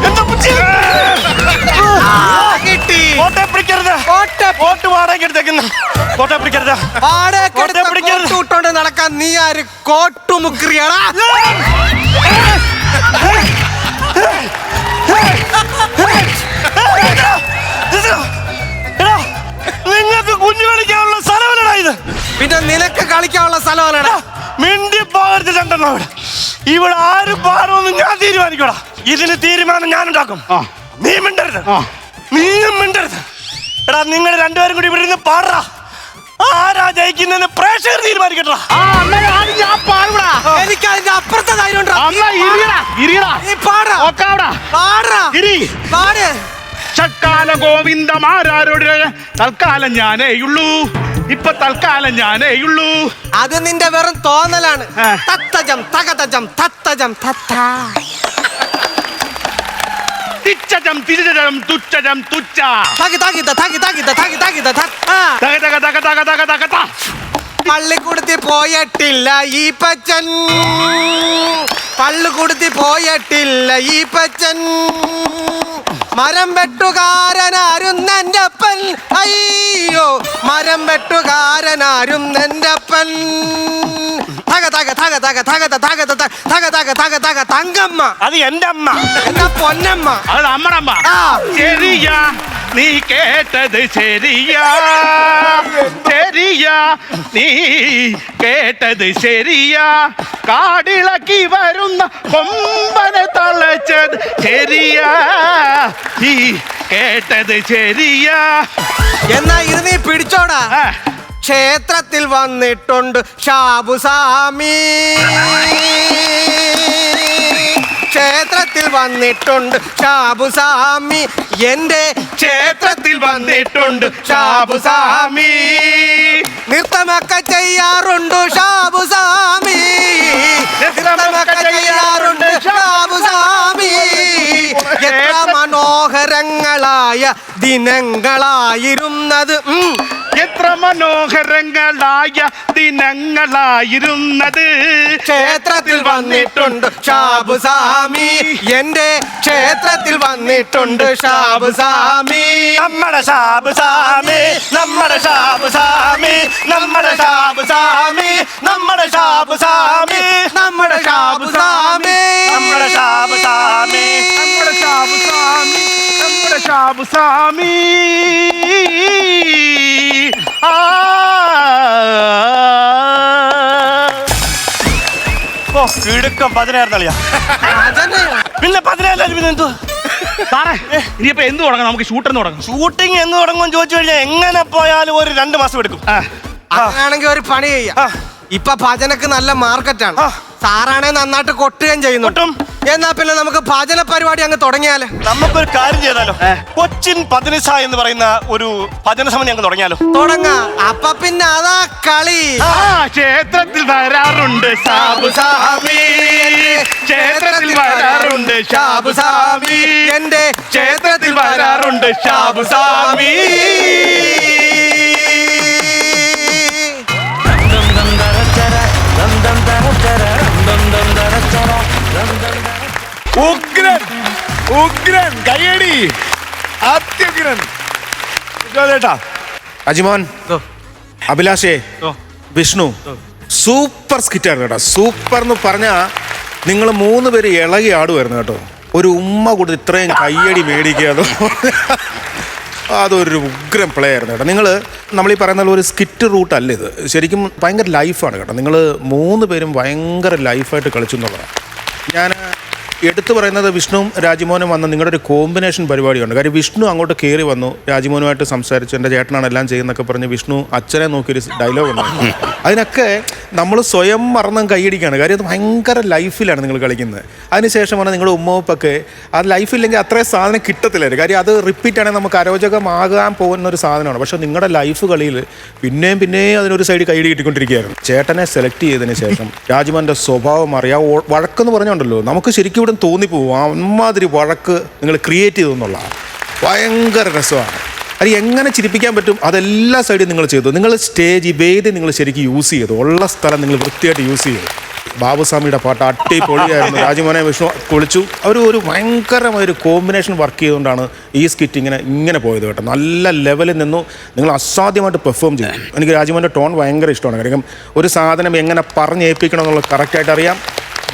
എന്താ പറ്റി? കിട്ടി. കോട്ടയെ പിടിക്കരുത്. കോട്ട് വാടകയ്ക്ക് എടുത്തേക്കുന്നു. കോട്ടയെ പിടിക്കരുത്. കോട്ടയെ പിടിക്കരുത്. ോണ്ട് നടക്കാൻ നീ ആര് കോട്ടുമുക്രിയാടാ? നിങ്ങൾക്ക് കുഞ്ഞു കളിക്കാനുള്ള സ്ഥലമല്ലടാ ഇത്. പിന്നെ നിനക്ക് കളിക്കാനുള്ള സ്ഥലമല്ലടാ. മിണ്ടി പോകരുത് രണ്ടെണ്ണം ഇവിടെ. ഇവിടെ ആരും പാടുമെന്ന് ഞാൻ തീരുമാനിക്കടാ. ഇതിന് തീരുമാനം ഞാൻ ഉണ്ടാക്കും. നീ മിണ്ടരുത്, നീയും മിണ്ടരുത്. എടാ നിങ്ങൾ രണ്ടുപേരും കൂടി ഇവിടെ ഇരുന്ന് പാടാ. ആരാ ജയിക്കുന്നതെന്ന് പ്രേക്ഷകർ തീരുമാനിക്കട്ടാ. എനിക്ക് അതിന്റെ അപ്പുറത്തെ കാര്യം ഷട്കാല ഗോവിന്ദമാരോട് തൽക്കാലം ഞാനേയുള്ളൂ. ഇപ്പൊ തൽക്കാലം ഞാനേയുള്ളൂ. അത് നിന്റെ വെറും തോന്നലാണ്. തത്തജം തകതജം തത്തജം തത്ത. തിച്ചജം തിരിച്ചജം തുച്ചജം തുച്ച. തകി തകിത തകി തകിത തകി തകിത തത്ത. തക തക തക തക തക തക ത. പള്ളിക്കൂടത്തിൽ പോയിട്ടില്ല ഈ പച്ചൻ. പള്ളിക്കൂടത്തിൽ പോയിട്ടില്ല ഈ പച്ചൻ. മരം വെട്ടുകാരനാരും നെൻ്റപ്പൻ. അയ്യോ മരം വെട്ടുകാരനാരും നെൻ്റപ്പൻ. തക തക തക തക തക തക തക തക തക തക തക തങ്കമ്മ. അത് എന്റെ അമ്മ, എന്നാ പൊന്നമ്മ. അത് അമ്മടമ്മ. ശരിയാ നീ കേട്ടത് ശരിയാ. ശരിയാ നീ കേട്ടത് ശരിയാ. കാടിളക്കി വരുന്ന കൊമ്പനെ തളച്ചത് ശരിയാ. നീ കേട്ടത് ശരിയാ. എന്നാ ഇത് നീ പിടിച്ചോടാ. ക്ഷേത്രത്തിൽ വന്നിട്ടുണ്ട് ഷാബുസാമി. ക്ഷേത്രത്തിൽ വന്നിട്ടുണ്ട് ഷാബുസാമി. എന്റെ ക്ഷേത്രത്തിൽ വന്നിട്ടുണ്ട് ഷാബുസാമി. നൃത്തമൊക്കെ ചെയ്യാറുണ്ട് ഷാബുസാമി. നൃത്തമൊക്കെ ചെയ്യാറുണ്ട് ഷാബുസാമി. എത്ര മനോഹരങ്ങളായ ദിനങ്ങളായിരുന്നത്. എത്ര മനോഹരങ്ങളായ ദിനങ്ങളായിരുന്നത്. ക്ഷേത്രത്തിൽ വന്നിട്ടുണ്ട് ഷാബുസാമി. എന്റെ ക്ഷേത്രത്തിൽ വന്നിട്ടുണ്ട് ഷാബുസാമി. നമ്മുടെ ഷാബുസാമി, നമ്മുടെ ഷാബുസാമി, നമ്മുടെ ഷാബുസാമി, നമ്മുടെ ഷാബുസാമി, നമ്മുടെ ഷാബുസാമി, നമ്മുടെ ഷാബുസാമി, നമ്മുടെ ഷാബുസാമി, നമ്മുടെ ഷാബുസാമി. ഓ കിടുക്കം 16 കളിയാ. പിന്നെ 16 പിന്നെ എന്തോ സാറേ ഇനിയിപ്പോ എന്ത് തുടങ്ങാം? നമുക്ക് ഷൂട്ടിന് തുടങ്ങാം. ഷൂട്ടിംഗ് എന്ന് തുടങ്ങുമെന്ന് ചോദിച്ചു കഴിഞ്ഞാൽ എങ്ങനെ പോയാലും ഒരു 2 മാസം എടുക്കും. അങ്ങനാണെങ്കിൽ ഒരു പണി ചെയ്യാം. ഇപ്പൊ ഭജനക്ക് നല്ല മാർക്കറ്റാണ്. സാറാണെ നന്നായിട്ട് കൊട്ടുകയും ചെയ്യുന്നു. എന്നാ പിന്നെ നമുക്ക് ഭജന പരിപാടി അങ്ങ് തുടങ്ങിയാലോ? നമുക്കൊരു കാര്യം ചെയ്താലോ? കൊച്ചിൻ പതിനിസ എന്ന് പറയുന്ന ഒരു ഭജന സമിതി അങ്ങ് തുടങ്ങിയാലോ? തുടങ്ങാം. അപ്പൊ പിന്നെ അതാ കളി. ക്ഷേത്രത്തിൽ വരാറുണ്ട് ഷാബുസാമി. ക്ഷേത്രത്തിൽ വരാറുണ്ട് ഷാബുസാമി. എന്റെ ക്ഷേത്രത്തിൽ വരാറുണ്ട് ഷാബുസാമി. ഉഗ്രൻ ഉഗ്രൻ കയ്യടി അത്യുഗ്രൻ. ചേട്ടാ അജിമോൻ, അഭിലാഷേ, വിഷ്ണു, സൂപ്പർ സ്കിറ്റായിരുന്നു കേട്ടോ. സൂപ്പർ എന്ന് പറഞ്ഞാൽ നിങ്ങൾ 3 പേര് ഇളകി ആടുമായിരുന്നു കേട്ടോ. ഒരു ഉമ്മ കൊടുത്ത് ഇത്രയും കയ്യടി മേടിക്കുക, അതൊരു ഉഗ്രം പ്ലേ ആയിരുന്നു കേട്ടോ. നമ്മളീ പറയുന്ന ഒരു സ്കിറ്റ് റൂട്ട് അല്ല ഇത്. ശരിക്കും ഭയങ്കര ലൈഫാണ് കേട്ടോ. നിങ്ങൾ 3 പേരും ഭയങ്കര ലൈഫായിട്ട് കളിച്ചു എന്നുള്ളതാണ്. ഞാൻ എടുത്തു പറയുന്നത് വിഷ്ണുവും രാജിമോനും വന്ന നിങ്ങളുടെ ഒരു കോമ്പിനേഷൻ പരിപാടിയുണ്ട്. കാര്യം വിഷ്ണു അങ്ങോട്ട് കയറി വന്നു, രാജിമോനുമായിട്ട് സംസാരിച്ചു, എൻ്റെ ചേട്ടനാണ് എല്ലാം ചെയ്യുന്നൊക്കെ പറഞ്ഞ് വിഷ്ണു അച്ഛനെ നോക്കിയൊരു ഡയലോഗ് ഉണ്ട്. അതിനൊക്കെ നമ്മൾ സ്വയം മറന്നും കൈയടിക്കുകയാണ്. കാര്യം അത് ഭയങ്കര ലൈഫിലാണ് നിങ്ങൾ കളിക്കുന്നത്. അതിനുശേഷമാണ് നിങ്ങളുടെ ഉമ്മൊപ്പൊക്കെ അത് ലൈഫില്ലെങ്കിൽ അത്രയും സാധനം കിട്ടത്തില്ലായിരുന്നു. കാര്യം അത് റിപ്പീറ്റ് ആണെങ്കിൽ നമുക്ക് അരോചകമാകാൻ പോകുന്ന ഒരു സാധനമാണ്. പക്ഷെ നിങ്ങളുടെ ലൈഫ് കളിയിൽ പിന്നെയും അതിനൊരു സൈഡ് കൈയടി കിട്ടിക്കൊണ്ടിരിക്കുകയായിരുന്നു. ചേട്ടനെ സെലക്ട് ചെയ്തതിന് ശേഷം രാജിമോൻ്റെ സ്വഭാവം അറിയാം. വഴക്കെന്ന് പറഞ്ഞുണ്ടല്ലോ, നമുക്ക് ശരിക്കും ഇവിടെ തോന്നിപ്പോവും അമ്മാതിരി വഴക്ക് നിങ്ങൾ ക്രിയേറ്റ് ചെയ്തു എന്നുള്ളതാണ്. ഭയങ്കര രസമാണ്. അത് എങ്ങനെ ചിരിപ്പിക്കാൻ പറ്റും അതെല്ലാ സൈഡും നിങ്ങൾ ചെയ്തു. നിങ്ങൾ സ്റ്റേജ് ഈ വേദി നിങ്ങൾ ശരിക്കും യൂസ് ചെയ്തു, ഉള്ള സ്ഥലം നിങ്ങൾ വൃത്തിയായിട്ട് യൂസ് ചെയ്തു. ബാബുസ്വാമിയുടെ പാട്ട് അടിപൊളിയായിരുന്നു. രാജിമോനെ വിഷ്ണു പൊളിച്ചു. ഒരു ഭയങ്കരമായൊരു കോമ്പിനേഷൻ വർക്ക് ചെയ്തുകൊണ്ടാണ് ഈ സ്കിറ്റ് ഇങ്ങനെ പോയത് കേട്ടോ. നല്ല ലെവലിൽ നിന്നു നിങ്ങൾ അസാധ്യമായിട്ട് പെർഫോം ചെയ്തു. എനിക്ക് രാജിമോൻ്റെ ടോൺ ഭയങ്കര ഇഷ്ടമാണ്. കാര്യം ഒരു സാധനം എങ്ങനെ പറഞ്ഞേൽപ്പിക്കണം എന്നുള്ളത് കറക്റ്റായിട്ട് അറിയാം.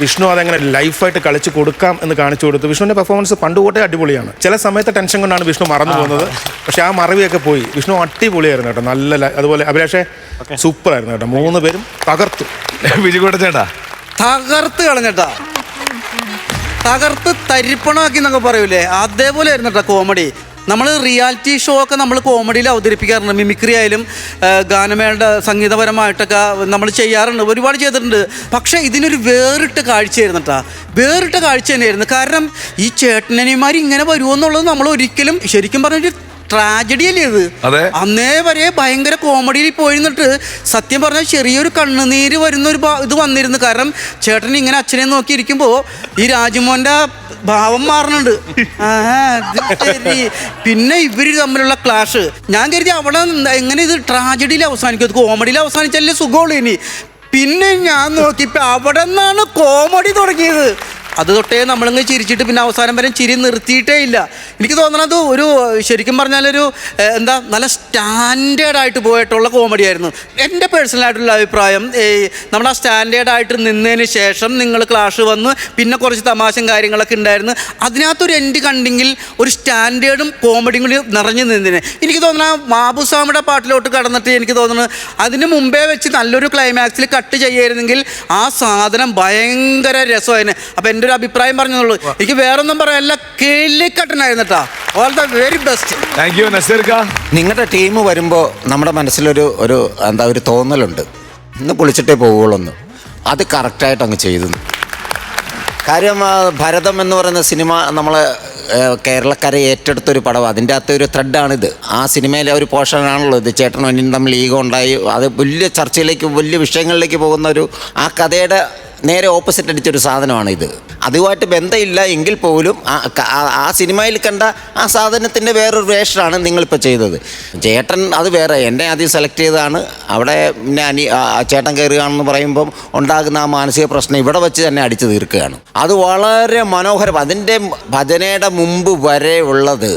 വിഷ്ണു അതെങ്ങനെ ലൈഫായിട്ട് കളിച്ച് കൊടുക്കാം എന്ന് കാണിച്ചു കൊടുത്തു. വിഷ്ണുവിൻ്റെ പെർഫോമൻസ് പണ്ടുകൂട്ടേ അടിപൊളിയാണ്. ചില സമയത്ത് ടെൻഷൻ കൊണ്ടാണ് വിഷ്ണു മറന്നു പോകുന്നത്. പക്ഷെ ആ മറവിയൊക്കെ പോയി. വിഷ്ണു അടിപൊളിയായിരുന്നു കേട്ടോ. നല്ല അതുപോലെ അഭിലാഷേ സൂപ്പറായിരുന്നു കേട്ടോ. 3 പേരും തകർത്തു. ബിജുക്കുട്ടൻ ചേട്ടാ തകർത്ത് കളഞ്ഞേട്ടാ, തകർത്ത് തരിപ്പണമാക്കി എന്നൊക്കെ പറയൂലേ, അതേപോലെ ആയിരുന്നു കേട്ടോ കോമഡി. നമ്മൾ റിയാലിറ്റി ഷോ ഒക്കെ നമ്മൾ കോമഡിയിൽ അവതരിപ്പിക്കാറുണ്ട്. മിമിക്രി ആയാലും ഗാനമേളയുടെ സംഗീതപരമായിട്ടൊക്കെ നമ്മൾ ചെയ്യാറുണ്ട്, ഒരുപാട് ചെയ്തിട്ടുണ്ട്. പക്ഷേ ഇതിനൊരു വേറിട്ട കാഴ്ചയായിരുന്നു കേട്ടോ. വേറിട്ട കാഴ്ച തന്നെയായിരുന്നു. കാരണം ഈ ചേട്ടനനിമാർ ഇങ്ങനെ വരുമോ എന്നുള്ളത് നമ്മൾ ഒരിക്കലും ശരിക്കും പറഞ്ഞൊരു ട്രാജഡി അല്ലേ ഇത്. അന്നേ വരെ ഭയങ്കര കോമഡിയിൽ പോയിരുന്നിട്ട് സത്യം പറഞ്ഞാൽ ചെറിയൊരു കണ്ണുനീര് വരുന്ന ഒരു ഇത് വന്നിരുന്നു. കാരണം ചേട്ടൻ ഇങ്ങനെ അച്ഛനെ നോക്കിയിരിക്കുമ്പോൾ ഈ രാജിമോൻ്റെ ഭാവം മാറുന്നുണ്ട്. പിന്നെ ഇവര് തമ്മിലുള്ള ക്ലാഷ് ഞാൻ കരുതി അവിടെ എങ്ങനെ ഇത് ട്രാജഡിയിൽ അവസാനിക്കും, കോമഡിയിൽ അവസാനിച്ചല്ലേ സുഖമുള്ളൂ. ഇനി പിന്നെ ഞാൻ നോക്കിയപ്പോൾ അവിടെ നിന്നാണ് കോമഡി തുടങ്ങിയത്. അത് തൊട്ടേ നമ്മളിങ്ങ് ചിരിച്ചിട്ട് പിന്നെ അവസാനം വരെ ചിരി നിർത്തിയിട്ടേ ഇല്ല. എനിക്ക് തോന്നണത് ഒരു ശരിക്കും പറഞ്ഞാലൊരു നല്ല സ്റ്റാൻഡേർഡായിട്ട് പോയിട്ടുള്ള കോമഡി ആയിരുന്നു. എൻ്റെ പേഴ്സണലായിട്ടുള്ള അഭിപ്രായം. നമ്മൾ ആ സ്റ്റാൻഡേർഡായിട്ട് നിന്നതിന് ശേഷം നിങ്ങൾ ക്ലാഷ് വന്ന് പിന്നെ കുറച്ച് തമാശയും കാര്യങ്ങളൊക്കെ ഉണ്ടായിരുന്നു. അതിനകത്തൊരു എൻഡ് കണ്ടെങ്കിൽ ഒരു സ്റ്റാൻഡേർഡും കോമഡിയും കൂടി നിറഞ്ഞു നിന്നതിന് എനിക്ക് തോന്നുന്നു ബാബുസ്വാമിയുടെ പാട്ടിലോട്ട് കടന്നിട്ട് എനിക്ക് തോന്നുന്നു അതിന് മുമ്പേ വെച്ച് നല്ലൊരു ക്ലൈമാക്സിൽ കട്ട് ചെയ്യായിരുന്നെങ്കിൽ ആ സാധനം ഭയങ്കര രസമായിരുന്നു. അപ്പം എൻ്റെ ഒരു അഭിപ്രായം പറഞ്ഞുള്ളൂ. എനിക്ക് വേറൊന്നും പറയാനല്ല, കേളിക്കട്ടനായിരുന്നു കേട്ടോ. All the very best. Thank you നസീർക്ക. നിങ്ങളുടെ ടീം വരുമ്പോൾ നമ്മുടെ മനസ്സിലൊരു ഒരു തോന്നലുണ്ട്, ഇന്ന് പൊളിച്ചിട്ടേ പോവുള്ളൂ. അത് കറക്റ്റായിട്ട് അങ്ങ് ചെയ്തു. കാര്യം ഭരതം എന്ന് പറയുന്ന സിനിമ നമ്മൾ കേരളക്കരെ ഏറ്റെടുത്തൊരു പടം. അതിൻ്റെ അകത്ത് ഒരു ത്രെഡാണിത്. ആ സിനിമയിലെ ഒരു പോർഷനാണല്ലോ ഇത്. ചേട്ടനും അനിയനും തമ്മിൽ ഈഗോ ഉണ്ടായി, അത് വലിയ ചർച്ചയിലേക്ക് വലിയ വിഷയങ്ങളിലേക്ക് പോകുന്ന ആ കഥയുടെ നേരെ ഓപ്പോസിറ്റ് അടിച്ചൊരു സാധനമാണ് ഇത്. അതുമായിട്ട് ബന്ധമില്ല എങ്കിൽ പോലും ആ സിനിമയിൽ കണ്ട ആ സാധനത്തിൻ്റെ വേറൊരു വേഷനാണ് നിങ്ങളിപ്പോൾ ചെയ്തത്. ചേട്ടൻ അത് വേറെ, എന്നെ ആദ്യം സെലക്ട് ചെയ്തതാണ്. അവിടെ പിന്നെ ചേട്ടൻ കയറുകയാണെന്ന് പറയുമ്പം ഉണ്ടാകുന്ന ആ മാനസിക പ്രശ്നം ഇവിടെ വെച്ച് തന്നെ അടിച്ചു തീർക്കുകയാണ്. അത് വളരെ മനോഹരം. അതിൻ്റെ ഭജനയുടെ മുമ്പ് വരെ ഉള്ളത്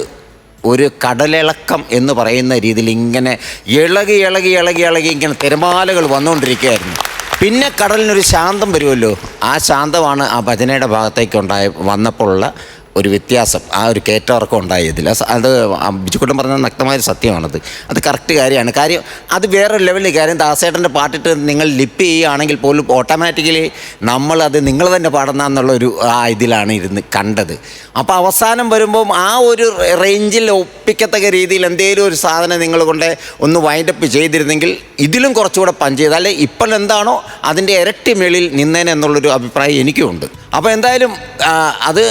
ഒരു കടലിളക്കം എന്ന് പറയുന്ന രീതിയിൽ ഇങ്ങനെ ഇളകി ഇങ്ങനെ തിരമാലകൾ വന്നുകൊണ്ടിരിക്കുകയായിരുന്നു. പിന്നെ കടലിനൊരു ശാന്തം വരുമല്ലോ, ആ ശാന്തമാണ് ആ ഭജനയുടെ ഭാഗത്തേക്ക് വന്നപ്പോഴുള്ള ഒരു വ്യത്യാസം, ആ ഒരു കയറ്റവർക്കം ഉണ്ടായതിൽ. അത് ബിജുക്കുട്ടൻ പറഞ്ഞ നഗ്നമായൊരു സത്യമാണത്. അത് കറക്റ്റ് കാര്യമാണ്. കാര്യം അത് വേറൊരു ലെവലിൽ. കാര്യം ദാസേട്ടൻ്റെ പാട്ടിട്ട് നിങ്ങൾ ലിപ്പ് ചെയ്യുകയാണെങ്കിൽ പോലും ഓട്ടോമാറ്റിക്കലി നമ്മളത് നിങ്ങൾ തന്നെ പാടുന്ന എന്നുള്ളൊരു ഇതിലാണ് ഇരുന്ന് കണ്ടത്. അപ്പോൾ അവസാനം വരുമ്പം ആ ഒരു റേഞ്ചിൽ ഒപ്പിക്കത്തക്ക രീതിയിൽ എന്തെങ്കിലും ഒരു സാധനം നിങ്ങൾ കൊണ്ട് ഒന്ന് വൈൻഡപ്പ് ചെയ്തിരുന്നെങ്കിൽ ഇതിലും കുറച്ചുകൂടെ പഞ്ച് ചെയ്ത്, അല്ലെ ഇപ്പോൾ എന്താണോ അതിൻ്റെ ഇരട്ടി മേളിൽ നിന്നേനെന്നുള്ളൊരു അഭിപ്രായം എനിക്കുമുണ്ട്. അപ്പോൾ എന്തായാലും അത്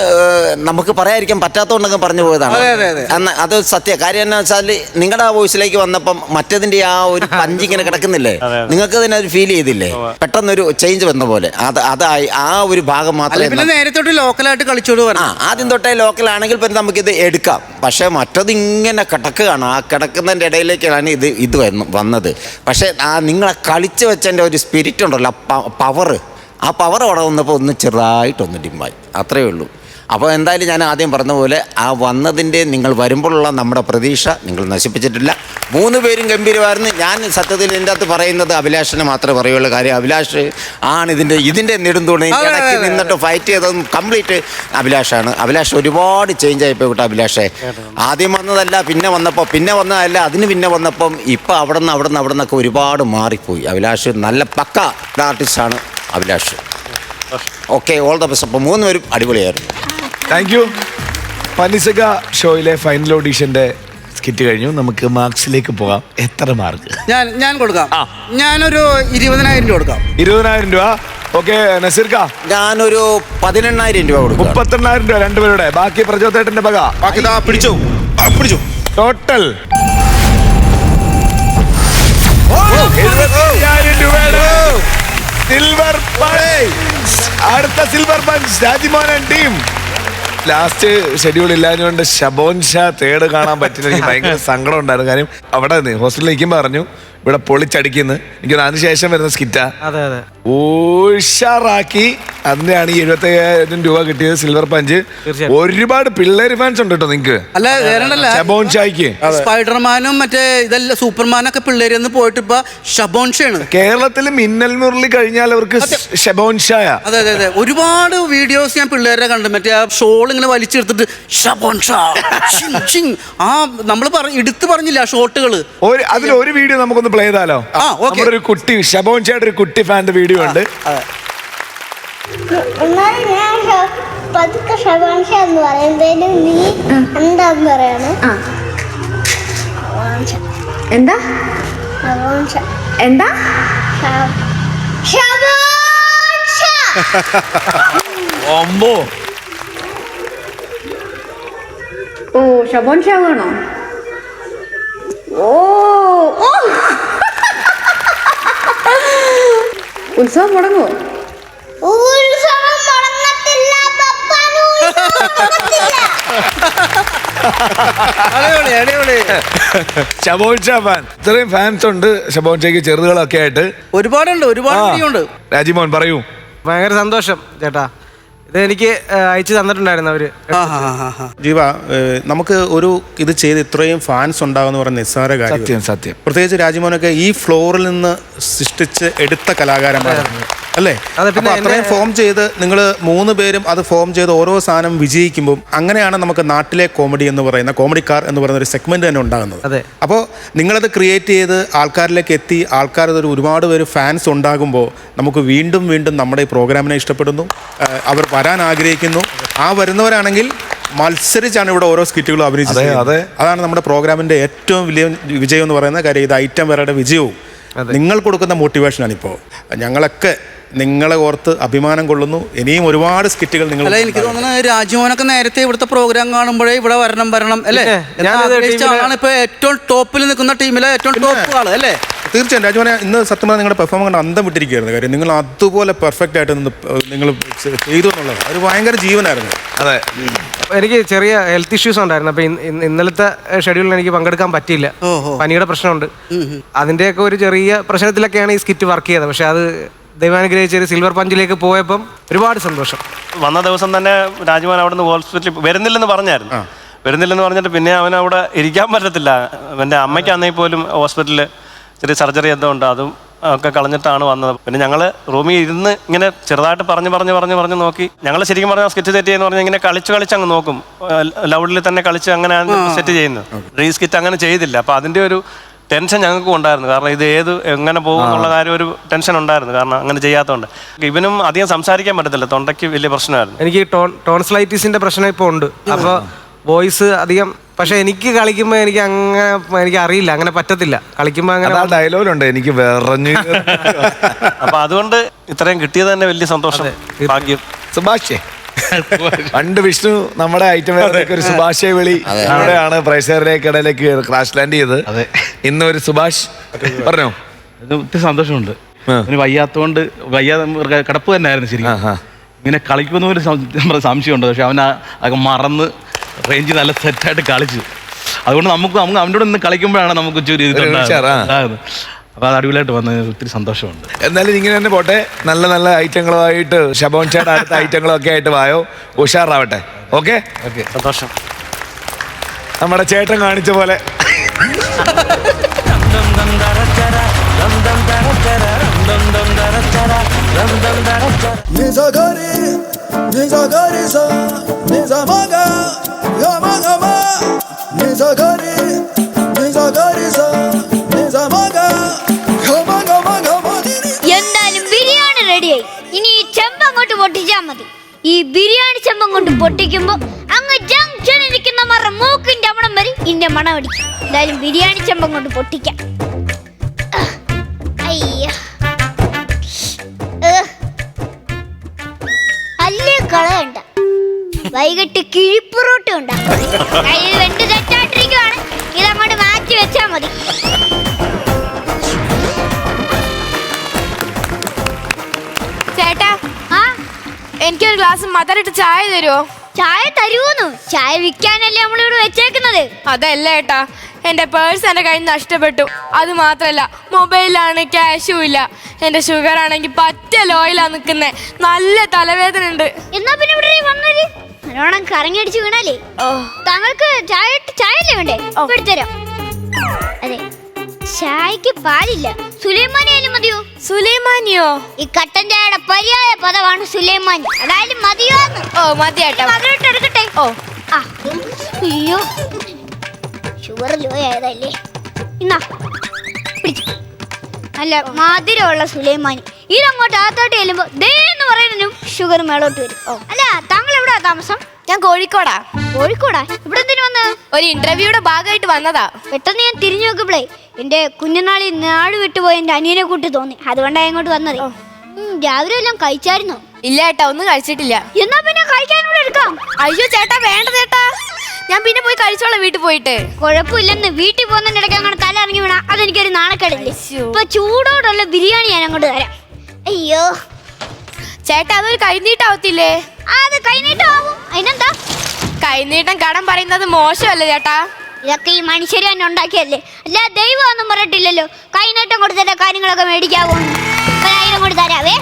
നമുക്ക് പറയാതിരിക്കാൻ പറ്റാത്തതുകൊണ്ടൊക്കെ പറഞ്ഞു പോയതാണ്. അത് സത്യം. കാര്യം എന്നാ വെച്ചാൽ നിങ്ങളുടെ ആ വോയിസിലേക്ക് വന്നപ്പം മറ്റതിൻ്റെ ആ ഒരു പഞ്ചിങ്ങനെ കിടക്കുന്നില്ലേ, നിങ്ങൾക്ക് തന്നെ ഒരു ഫീൽ ചെയ്തില്ലേ, പെട്ടെന്നൊരു ചേഞ്ച് വന്ന പോലെ. അതായി ആ ഒരു ഭാഗം മാത്രമേ നേരത്തോട്ട് ലോക്കലായിട്ട് കളിച്ചോളൂ. ആദ്യം തൊട്ടേ ലോക്കലാണെങ്കിൽ പിന്നെ നമുക്കിത് എടുക്കാം. പക്ഷേ മറ്റത് ഇങ്ങനെ കിടക്കുകയാണ്. ആ കിടക്കുന്നതിൻ്റെ ഇടയിലേക്കാണ് ഇത് വന്നത്. പക്ഷേ നിങ്ങളെ കളിച്ച് വെച്ചതിൻ്റെ ഒരു സ്പിരിറ്റ് ഉണ്ടല്ലോ, ആ പവർ അവിടെ വന്നപ്പോൾ ഒന്ന് ചെറുതായിട്ടൊന്ന് ഡിമ്മായി, അത്രയേ ഉള്ളൂ. അപ്പോൾ എന്തായാലും ഞാൻ ആദ്യം പറഞ്ഞ പോലെ ആ വന്നതിൻ്റെ നിങ്ങൾ വരുമ്പോഴുള്ള നമ്മുടെ പ്രതീക്ഷ നിങ്ങൾ നശിപ്പിച്ചിട്ടില്ല. 3 പേരും ഗംഭീരമായിരുന്നു. ഞാൻ സത്യത്തിൽ ഇതിൻ്റെ അകത്ത് പറയുന്നത് അഭിലാഷിനെ മാത്രമേ പറയുള്ളൂ. കാര്യം അഭിലാഷ് ആണ് ഇതിൻ്റെ നെടുന്തൂണ്. ഇടയ്ക്ക് നിന്നിട്ട് ഫൈറ്റ് ചെയ്തതും കംപ്ലീറ്റ് അഭിലാഷാണ്. അഭിലാഷ് ഒരുപാട് ചേഞ്ച് ആയിപ്പോയി കേട്ടോ. അഭിലാഷേ ആദ്യം വന്നതല്ല, പിന്നെ വന്നതല്ല, അതിന് പിന്നെ വന്നപ്പം ഇപ്പം അവിടെ നിന്നൊക്കെ ഒരുപാട് മാറിപ്പോയി. അഭിലാഷ് നല്ല പക്ക ആർട്ടിസ്റ്റാണ് Abhilash. Okay, all the best. അപ്പോൾ 3 പേരും അടിപൊളിയായിരുന്നു. Thank you. പനിസക ഷോയിലെ ഫൈനൽ ഓഡീഷന്റെ സ്കിറ്റ് കഴിഞ്ഞു. നമുക്ക് മാർക്സിലേക്ക് പോകാം. എത്ര മാർക്ക്? ഞാൻ കൊടുക്കാം. ഞാനൊരു 20,000 രൂപ കൊടുക്കാം. 20,000 രൂപ. ഓക്കെ, നസീർക്ക? ഞാനൊരു 18,000 രൂപ കൊടുക്കും. 38,000 രൂപ രണ്ടുപേരുടെ. ബാക്കി പ്രചോദേട്ടന്റെ വക. ബാക്കി പിടിച്ചു. ടോട്ടൽ 75,000 രൂപയുടെ സിൽവർ പഞ്ച്. അടുത്ത silver punch Rajimohan team. Last schedule ഇല്ലാഞ്ഞുകൊണ്ട് ഷബോൻ ഷാ തേട് കാണാൻ പറ്റുന്ന എനിക്ക് ഭയങ്കര സങ്കടം ഉണ്ടായിരുന്നു. കാര്യം അവിടെ ഹോസ്റ്റലിൽ നിൽക്കുമ്പോൾ പറഞ്ഞു ഇവിടെ പൊളിച്ചടിക്കുന്നു. എനിക്ക് അതിനുശേഷം വരുന്ന സ്കിറ്റാ. അതെ അതെ, ഉഷാറാക്കി. അന്നാണ് ഈ 75,000 രൂപ കിട്ടിയത് സിൽവർ പഞ്ച്. ഒരുപാട് പിള്ളേര് ഫാൻസ് ഉണ്ട് കേട്ടോ നിങ്ങക്ക്. അല്ല വേറെണ്ടല്ല, ഷബോൻ ഷായ്ക്ക് സ്പൈഡർമാനും മറ്റേ ഇതെല്ലാം സൂപ്പർമാനൊക്കെ പിള്ളേര് പോയിട്ട് ഇപ്പൊ ഷബോൻ ഷാണ്. കേരളത്തിൽ മിന്നൽ മുരളി കഴിഞ്ഞാൽ അവർക്ക് ഷബോൻ ഷായ. അതെ അതെ അതെ, ഒരുപാട് വീഡിയോസ് ഞാൻ പിള്ളേരെ കണ്ടു. മറ്റേ ആ ഷോൾ ഇങ്ങനെ വലിച്ചെടുത്തിട്ട് ഷബോൻ ഷാ ആ നമ്മൾ എടുത്തു പറഞ്ഞില്ല ഷോട്ടുകള്. അതിലൊരു വീഡിയോ നമുക്കൊന്ന് പ്ലേ ചെയ്താലോ? ഒരു കുട്ടി ഷബോൻ ഷായുടെ ഒരു കുട്ടി ഫാന്റെ വീഡിയോ ഉണ്ട്. പതുക്കെ ഷബോൻ ഷാ എന്ന് പറയുമ്പോഴും നീ എന്താന്ന് പറയാണ്? എന്താ എന്താ അമ്മോ. ഓ ഷബോൻ ഷാ വേണോ? ഓ ഉത്സവം മുടങ്ങുമോ? ഉത്സവം മുടങ്ങത്തില്ല. ഷബോൻ ഷാ ഫാൻ. ഇത്രയും ഫാൻസ് ഉണ്ട് ഷബോൻ ഷായ്ക്ക്, ചെറുതുകളൊക്കെ ആയിട്ട് ഒരുപാടുണ്ട്. രാജിമോൻ പറയൂ. ഭയങ്കര സന്തോഷം ചേട്ടാ. ഇത് എനിക്ക് അയച്ചു തന്നിട്ടുണ്ടായിരുന്നു അവര്. ജീവ, നമുക്ക് ഇത് ചെയ്ത് ഇത്രയും ഫാൻസ് ഉണ്ടാകുന്ന പറഞ്ഞ നിസ്സാര കാര്യം. സത്യം. പ്രത്യേകിച്ച് രാജിമോനൊക്കെ ഈ ഫ്ലോറിൽ നിന്ന് സൃഷ്ടിച്ച് എടുത്ത കലാകാരന്മാരാണ് അല്ലേ? അപ്പൊ അത്രയും ഫോം ചെയ്ത് നിങ്ങൾ 3 പേരും അത് ഫോം ചെയ്ത് ഓരോ സാധനം വിജയിക്കുമ്പോൾ അങ്ങനെയാണ് നമുക്ക് നാട്ടിലെ കോമഡി എന്ന് പറയുന്ന കോമഡിക്കാർ എന്ന് പറയുന്ന ഒരു സെഗ്മെന്റ് തന്നെ ഉണ്ടാകുന്നത്. അപ്പോൾ നിങ്ങളത് ക്രിയേറ്റ് ചെയ്ത് ആൾക്കാരിലേക്ക് എത്തി, ആൾക്കാർ ഒരുപാട് പേര് ഫാൻസ് ഉണ്ടാകുമ്പോൾ നമുക്ക് വീണ്ടും വീണ്ടും നമ്മുടെ ഈ പ്രോഗ്രാമിനെ ഇഷ്ടപ്പെടുന്നു, അവർ വരാൻ ആഗ്രഹിക്കുന്നു. ആ വരുന്നവരാണെങ്കിൽ മത്സരിച്ചാണ് ഇവിടെ ഓരോ സ്കിറ്റുകളും അഭിനയിച്ചത്. അതാണ് നമ്മുടെ പ്രോഗ്രാമിന്റെ ഏറ്റവും വലിയ വിജയം എന്ന് പറയുന്ന കാര്യം. ഇത് ഐറ്റം വേറെ വിജയവും നിങ്ങൾ കൊടുക്കുന്ന മോട്ടിവേഷനാണ്. ഇപ്പോൾ ഞങ്ങളൊക്കെ നിങ്ങളെ ഓർത്ത് അഭിമാനം കൊള്ളുന്നു. ഇനിയും ഒരുപാട് സ്കിറ്റുകൾ നിങ്ങൾ. എനിക്ക് തോന്നുന്നത് രാജുമോനൊക്കെ നേരത്തെ ഇവിടുത്തെ പ്രോഗ്രാം കാണുമ്പോഴേ ഇവിടെ വരണം അല്ലേ? ഇപ്പൊ ഏറ്റവും ടോപ്പിൽ നിൽക്കുന്ന ടീമിലെ ഏറ്റവും ടോപ്പ് ആള് അല്ലേ? തീർച്ചയായും രാജുമോനെ, ഇന്ന് സത്യം പറഞ്ഞാൽ നിങ്ങളുടെ പെർഫോമൻസ് കണ്ട് അന്തം വിട്ടിരിക്കുകയായിരുന്നു. കാര്യം നിങ്ങൾ അതുപോലെ പെർഫെക്റ്റ് ആയിട്ട് നിങ്ങൾ ചെയ്തു എന്നുള്ളത് ഒരു ഭയങ്കര ജീവനായിരുന്നു. അതെ, എനിക്ക് ചെറിയ ഹെൽത്ത് ഇഷ്യൂസ് ഉണ്ടായിരുന്നു. അപ്പൊ ഇന്നലത്തെ ഷെഡ്യൂളിൽ എനിക്ക് പങ്കെടുക്കാൻ പറ്റിയില്ല. പനിയുടെ പ്രശ്നമുണ്ട്. അതിന്റെയൊക്കെ ഒരു ചെറിയ പ്രശ്നത്തിലൊക്കെയാണ് ഈ സ്കിറ്റ് വർക്ക് ചെയ്തത്. പക്ഷെ അത് ദൈവാനുഗ്രഹിച്ച് ഒരു സിൽവർ പഞ്ചിലേക്ക് പോയപ്പം ഒരുപാട് സന്തോഷം. വന്ന ദിവസം തന്നെ രാജ്മോൻ അവിടെ നിന്ന് ഹോസ്പിറ്റലിൽ വരുന്നില്ലെന്ന് പറഞ്ഞിട്ട് പിന്നെ അവൻ അവിടെ ഇരിക്കാൻ പറ്റത്തില്ല. എൻ്റെ അമ്മയ്ക്ക് അന്നേ പോലും ഹോസ്പിറ്റലിൽ ചെറിയ സർജറി എന്തോ ഉണ്ട്, അതും ഒക്കെ കളഞ്ഞിട്ടാണ് വന്നത്. പിന്നെ ഞങ്ങൾ റൂമിൽ ഇരുന്ന് ഇങ്ങനെ ചെറുതായിട്ട് പറഞ്ഞ് നോക്കി. ഞങ്ങൾ ശരിക്കും പറഞ്ഞാൽ സ്കിറ്റ് സെറ്റ് ചെയ്യുന്ന പറഞ്ഞാൽ ഇങ്ങനെ കളിച്ച് അങ്ങ് നോക്കും. ലൗഡിൽ തന്നെ കളിച്ച് അങ്ങനെയാണ് സെറ്റ് ചെയ്യുന്നത്. റീ സ്കിറ്റ് അങ്ങനെ ചെയ്തില്ല. അപ്പോൾ അതിൻ്റെ ഒരു ടെൻഷൻ ഞങ്ങൾക്കും ഉണ്ടായിരുന്നു. കാരണം ഇത് എങ്ങനെ പോകും എന്നുള്ള കാര്യം ഒരു ടെൻഷൻ ഉണ്ടായിരുന്നു. കാരണം അങ്ങനെ ചെയ്യാത്തതുകൊണ്ട് ഇവനും അധികം സംസാരിക്കാൻ പറ്റത്തില്ല. തൊണ്ടയ്ക്ക് വലിയ പ്രശ്നമായിരുന്നു. എനിക്ക് ടോൺസിലൈറ്റിസിന്റെ പ്രശ്നം ഇപ്പോൾ ഉണ്ട്. അപ്പോൾ വോയിസ് അധികം. പക്ഷെ എനിക്ക് കളിക്കുമ്പോൾ എനിക്ക് അറിയില്ല, അങ്ങനെ പറ്റത്തില്ല. കളിക്കുമ്പോൾ അങ്ങനെ ഡയലോഗുണ്ട് എനിക്ക് വിറഞ്ഞ്. അപ്പൊ അതുകൊണ്ട് ഇത്രയും കിട്ടിയത് തന്നെ വലിയ സന്തോഷം, ഭാഗ്യം. സുഭാഷേ, പണ്ട് വിഷ്ണു നമ്മുടെ ഐറ്റം ഒരു സുഭാഷെ വിളി അവിടെയാണ് പ്രേക്ഷകരുടെ ഇടയിലേക്ക് ക്രാഷ് ലാൻഡ് ചെയ്തത്. ഇന്ന് ഒരു സുഭാഷ് പറഞ്ഞോ. ഒത്തിരി സന്തോഷമുണ്ട്. വയ്യാത്തോണ്ട് കിടപ്പ് തന്നെ ആയിരുന്നു ശരിക്കും. ഇങ്ങനെ കളിക്കുന്ന ഒരു സംശയമുണ്ട്. പക്ഷെ അവൻ അതൊക്കെ മറന്ന് റേഞ്ച് നല്ല സെറ്റായിട്ട് കളിച്ചു. അതുകൊണ്ട് നമുക്ക് അവൻ്റെ കൂടെ ഇന്ന് കളിക്കുമ്പോഴാണ് നമുക്ക് ചൂരി ഉണ്ടാകുന്നത്. അപ്പൊ അത് അടിപൊളിയായിട്ട് വന്നത് ഒത്തിരി സന്തോഷമുണ്ട്. എന്നാലും ഇങ്ങനെ തന്നെ പോട്ടെ. നല്ല നല്ല ഐറ്റങ്ങളുമായിട്ട് ഷബോൻ ചേട്ടൻ അടുത്ത ഐറ്റങ്ങളൊക്കെ ആയിട്ട് വായോ, ഉഷാറാവട്ടെ. ഓക്കെ, സന്തോഷം. നമ്മുടെ ചേട്ടൻ കാണിച്ച പോലെ എന്തായാലും ബിരിയാണി റെഡിയായി. ഇനി ഈ ചെമ്പ് അങ്ങോട്ട് പൊട്ടിച്ചാൽ ചെമ്പം കൊണ്ട് പൊട്ടിക്കുമ്പോ അങ്ങ് ജംഗ്ഷൻ ഇരിക്കുന്ന മൂക്കിന്റെ അവിടം വരെ ഇന്റെ മണം അടിക്കും. എന്തായാലും ബിരിയാണി ചെമ്പം കൊണ്ട് പൊട്ടിക്കാം. അയ്യ അല്ലേ കളയണ്ട, വൈകിട്ട് കിഴിപ്പുറോട്ട് ഉണ്ടാക്കും. കയ്യിൽ വെണ്ട് തെറ്റായിട്ടിരിക്കുവാണ്, ഇതങ്ങോട്ട് മാറ്റി വെച്ചാ മതി. ചേട്ടാ, എനിക്കൊരു ഗ്ലാസ് മധുരട്ട് ചായ തരുമോ? ചായ തരുവോന്നു? ചായ വിൽക്കാനല്ലേ നമ്മളിവിടെ വെച്ചേക്കുന്നത്. അതല്ല ഏട്ടാ, എന്റെ പേഴ്സ് എന്റെ കയ്യിൽ നഷ്ടപ്പെട്ടു. അത് മാത്രല്ല, മൊബൈലിലാണ് ക്യാഷും ഇല്ല. എന്റെ ഷുഗർ ആണെങ്കിൽ പറ്റ ലോയിലാ നിക്കുന്നേ. നല്ല തലവേദന ഉണ്ട്. എന്നാ പിന്നെ ഇവിടെ വന്നത് നല്ലോണം കറങ്ങിയടിച്ച് വീണാലേ. താങ്കൾക്ക് ചായല്ലേ വേണ്ടേ? എടുത്തരാം. അതെ, ചായക്ക് പാലില്ല. സുലൈമാനിയായാലും മതിയോ? സുലൈമാനിയോ? ഈ കട്ടൻ ചായയുടെ പര്യായ പദമാണ് സുലൈമാനി. അതായാലും മതിയോ? ഓ മതി ഏട്ടാ. മധുരട്ട് എടുക്കട്ടെ. ഓ അയ്യോ, ഷുഗർ ലോ ആയതല്ലേ. ഇന്നാ പിടിച്ചു. നല്ല മധുരമുള്ള സുലൈമാനി. ഇതങ്ങോട്ട് അകത്തോട്ട് ചെല്ലുമ്പോ ദേ എന്ന് പറയുന്നതിനും ഷുഗർ മേളോട്ട് വരും. അല്ല, താങ്കൾ എവിടാ താമസം? ഞാൻ കോഴിക്കോടാ. കോഴിക്കോടാ? ഇവിടെ എന്തിനു വന്നത്? ഒരു ഇന്റർവ്യൂയുടെ ഭാഗമായിട്ട് വന്നതാ. പെട്ടെന്ന് ഞാൻ തിരിഞ്ഞു നോക്കുമ്പോഴേ എന്റെ കുഞ്ഞുനാളിൽ നാട് വിട്ടുപോയി എന്റെ അനിയനെ കൂട്ടി തോന്നി. അതുകൊണ്ടാണ് ഇങ്ങോട്ട് വന്നത്. രാവിലെ എല്ലാം കഴിച്ചായിരുന്നോ? ഇല്ല ഏട്ടാ, ഒന്നും കഴിച്ചിട്ടില്ല. എന്നാ പിന്നെ കഴിക്കാനൂടെ എടുക്കാം. അയ്യോ ചേട്ടാ, വേണ്ട ചേട്ടാ, ഞാൻ പിന്നെ പോയി കഴിച്ചോളാം വീട്ടിൽ പോയിട്ട്. കുഴപ്പമില്ലെന്ന്. വീട്ടിൽ പോകുന്നതിനിടയ്ക്ക് അങ്ങനെ തല ഇറങ്ങി വീണാ അതെനിക്കൊരു നാണക്കേടില്ലേ. ഇപ്പൊ ചൂടോടുള്ള ബിരിയാണി ഞാൻ അങ്ങോട്ട് തരാം. അയ്യോ ചേട്ടാ, അതൊരു കൈനീട്ടാവത്തില്ലേ? അത് കൈനീട്ടാവും. അതിനെന്താ? കൈനീട്ടം കടം പറയുന്നത് മോശമല്ലേ ചേട്ടാ? ഇതൊക്കെ ഈ മനുഷ്യര് തന്നെ ഉണ്ടാക്കിയല്ലേ, അല്ല ദൈവം ഒന്നും പറഞ്ഞിട്ടില്ലല്ലോ കൈനീട്ടം കൊടുത്തിട്ട് കാര്യങ്ങളൊക്കെ മേടിക്കാവോ. ഞാൻ കൊണ്ട് തരാവേ.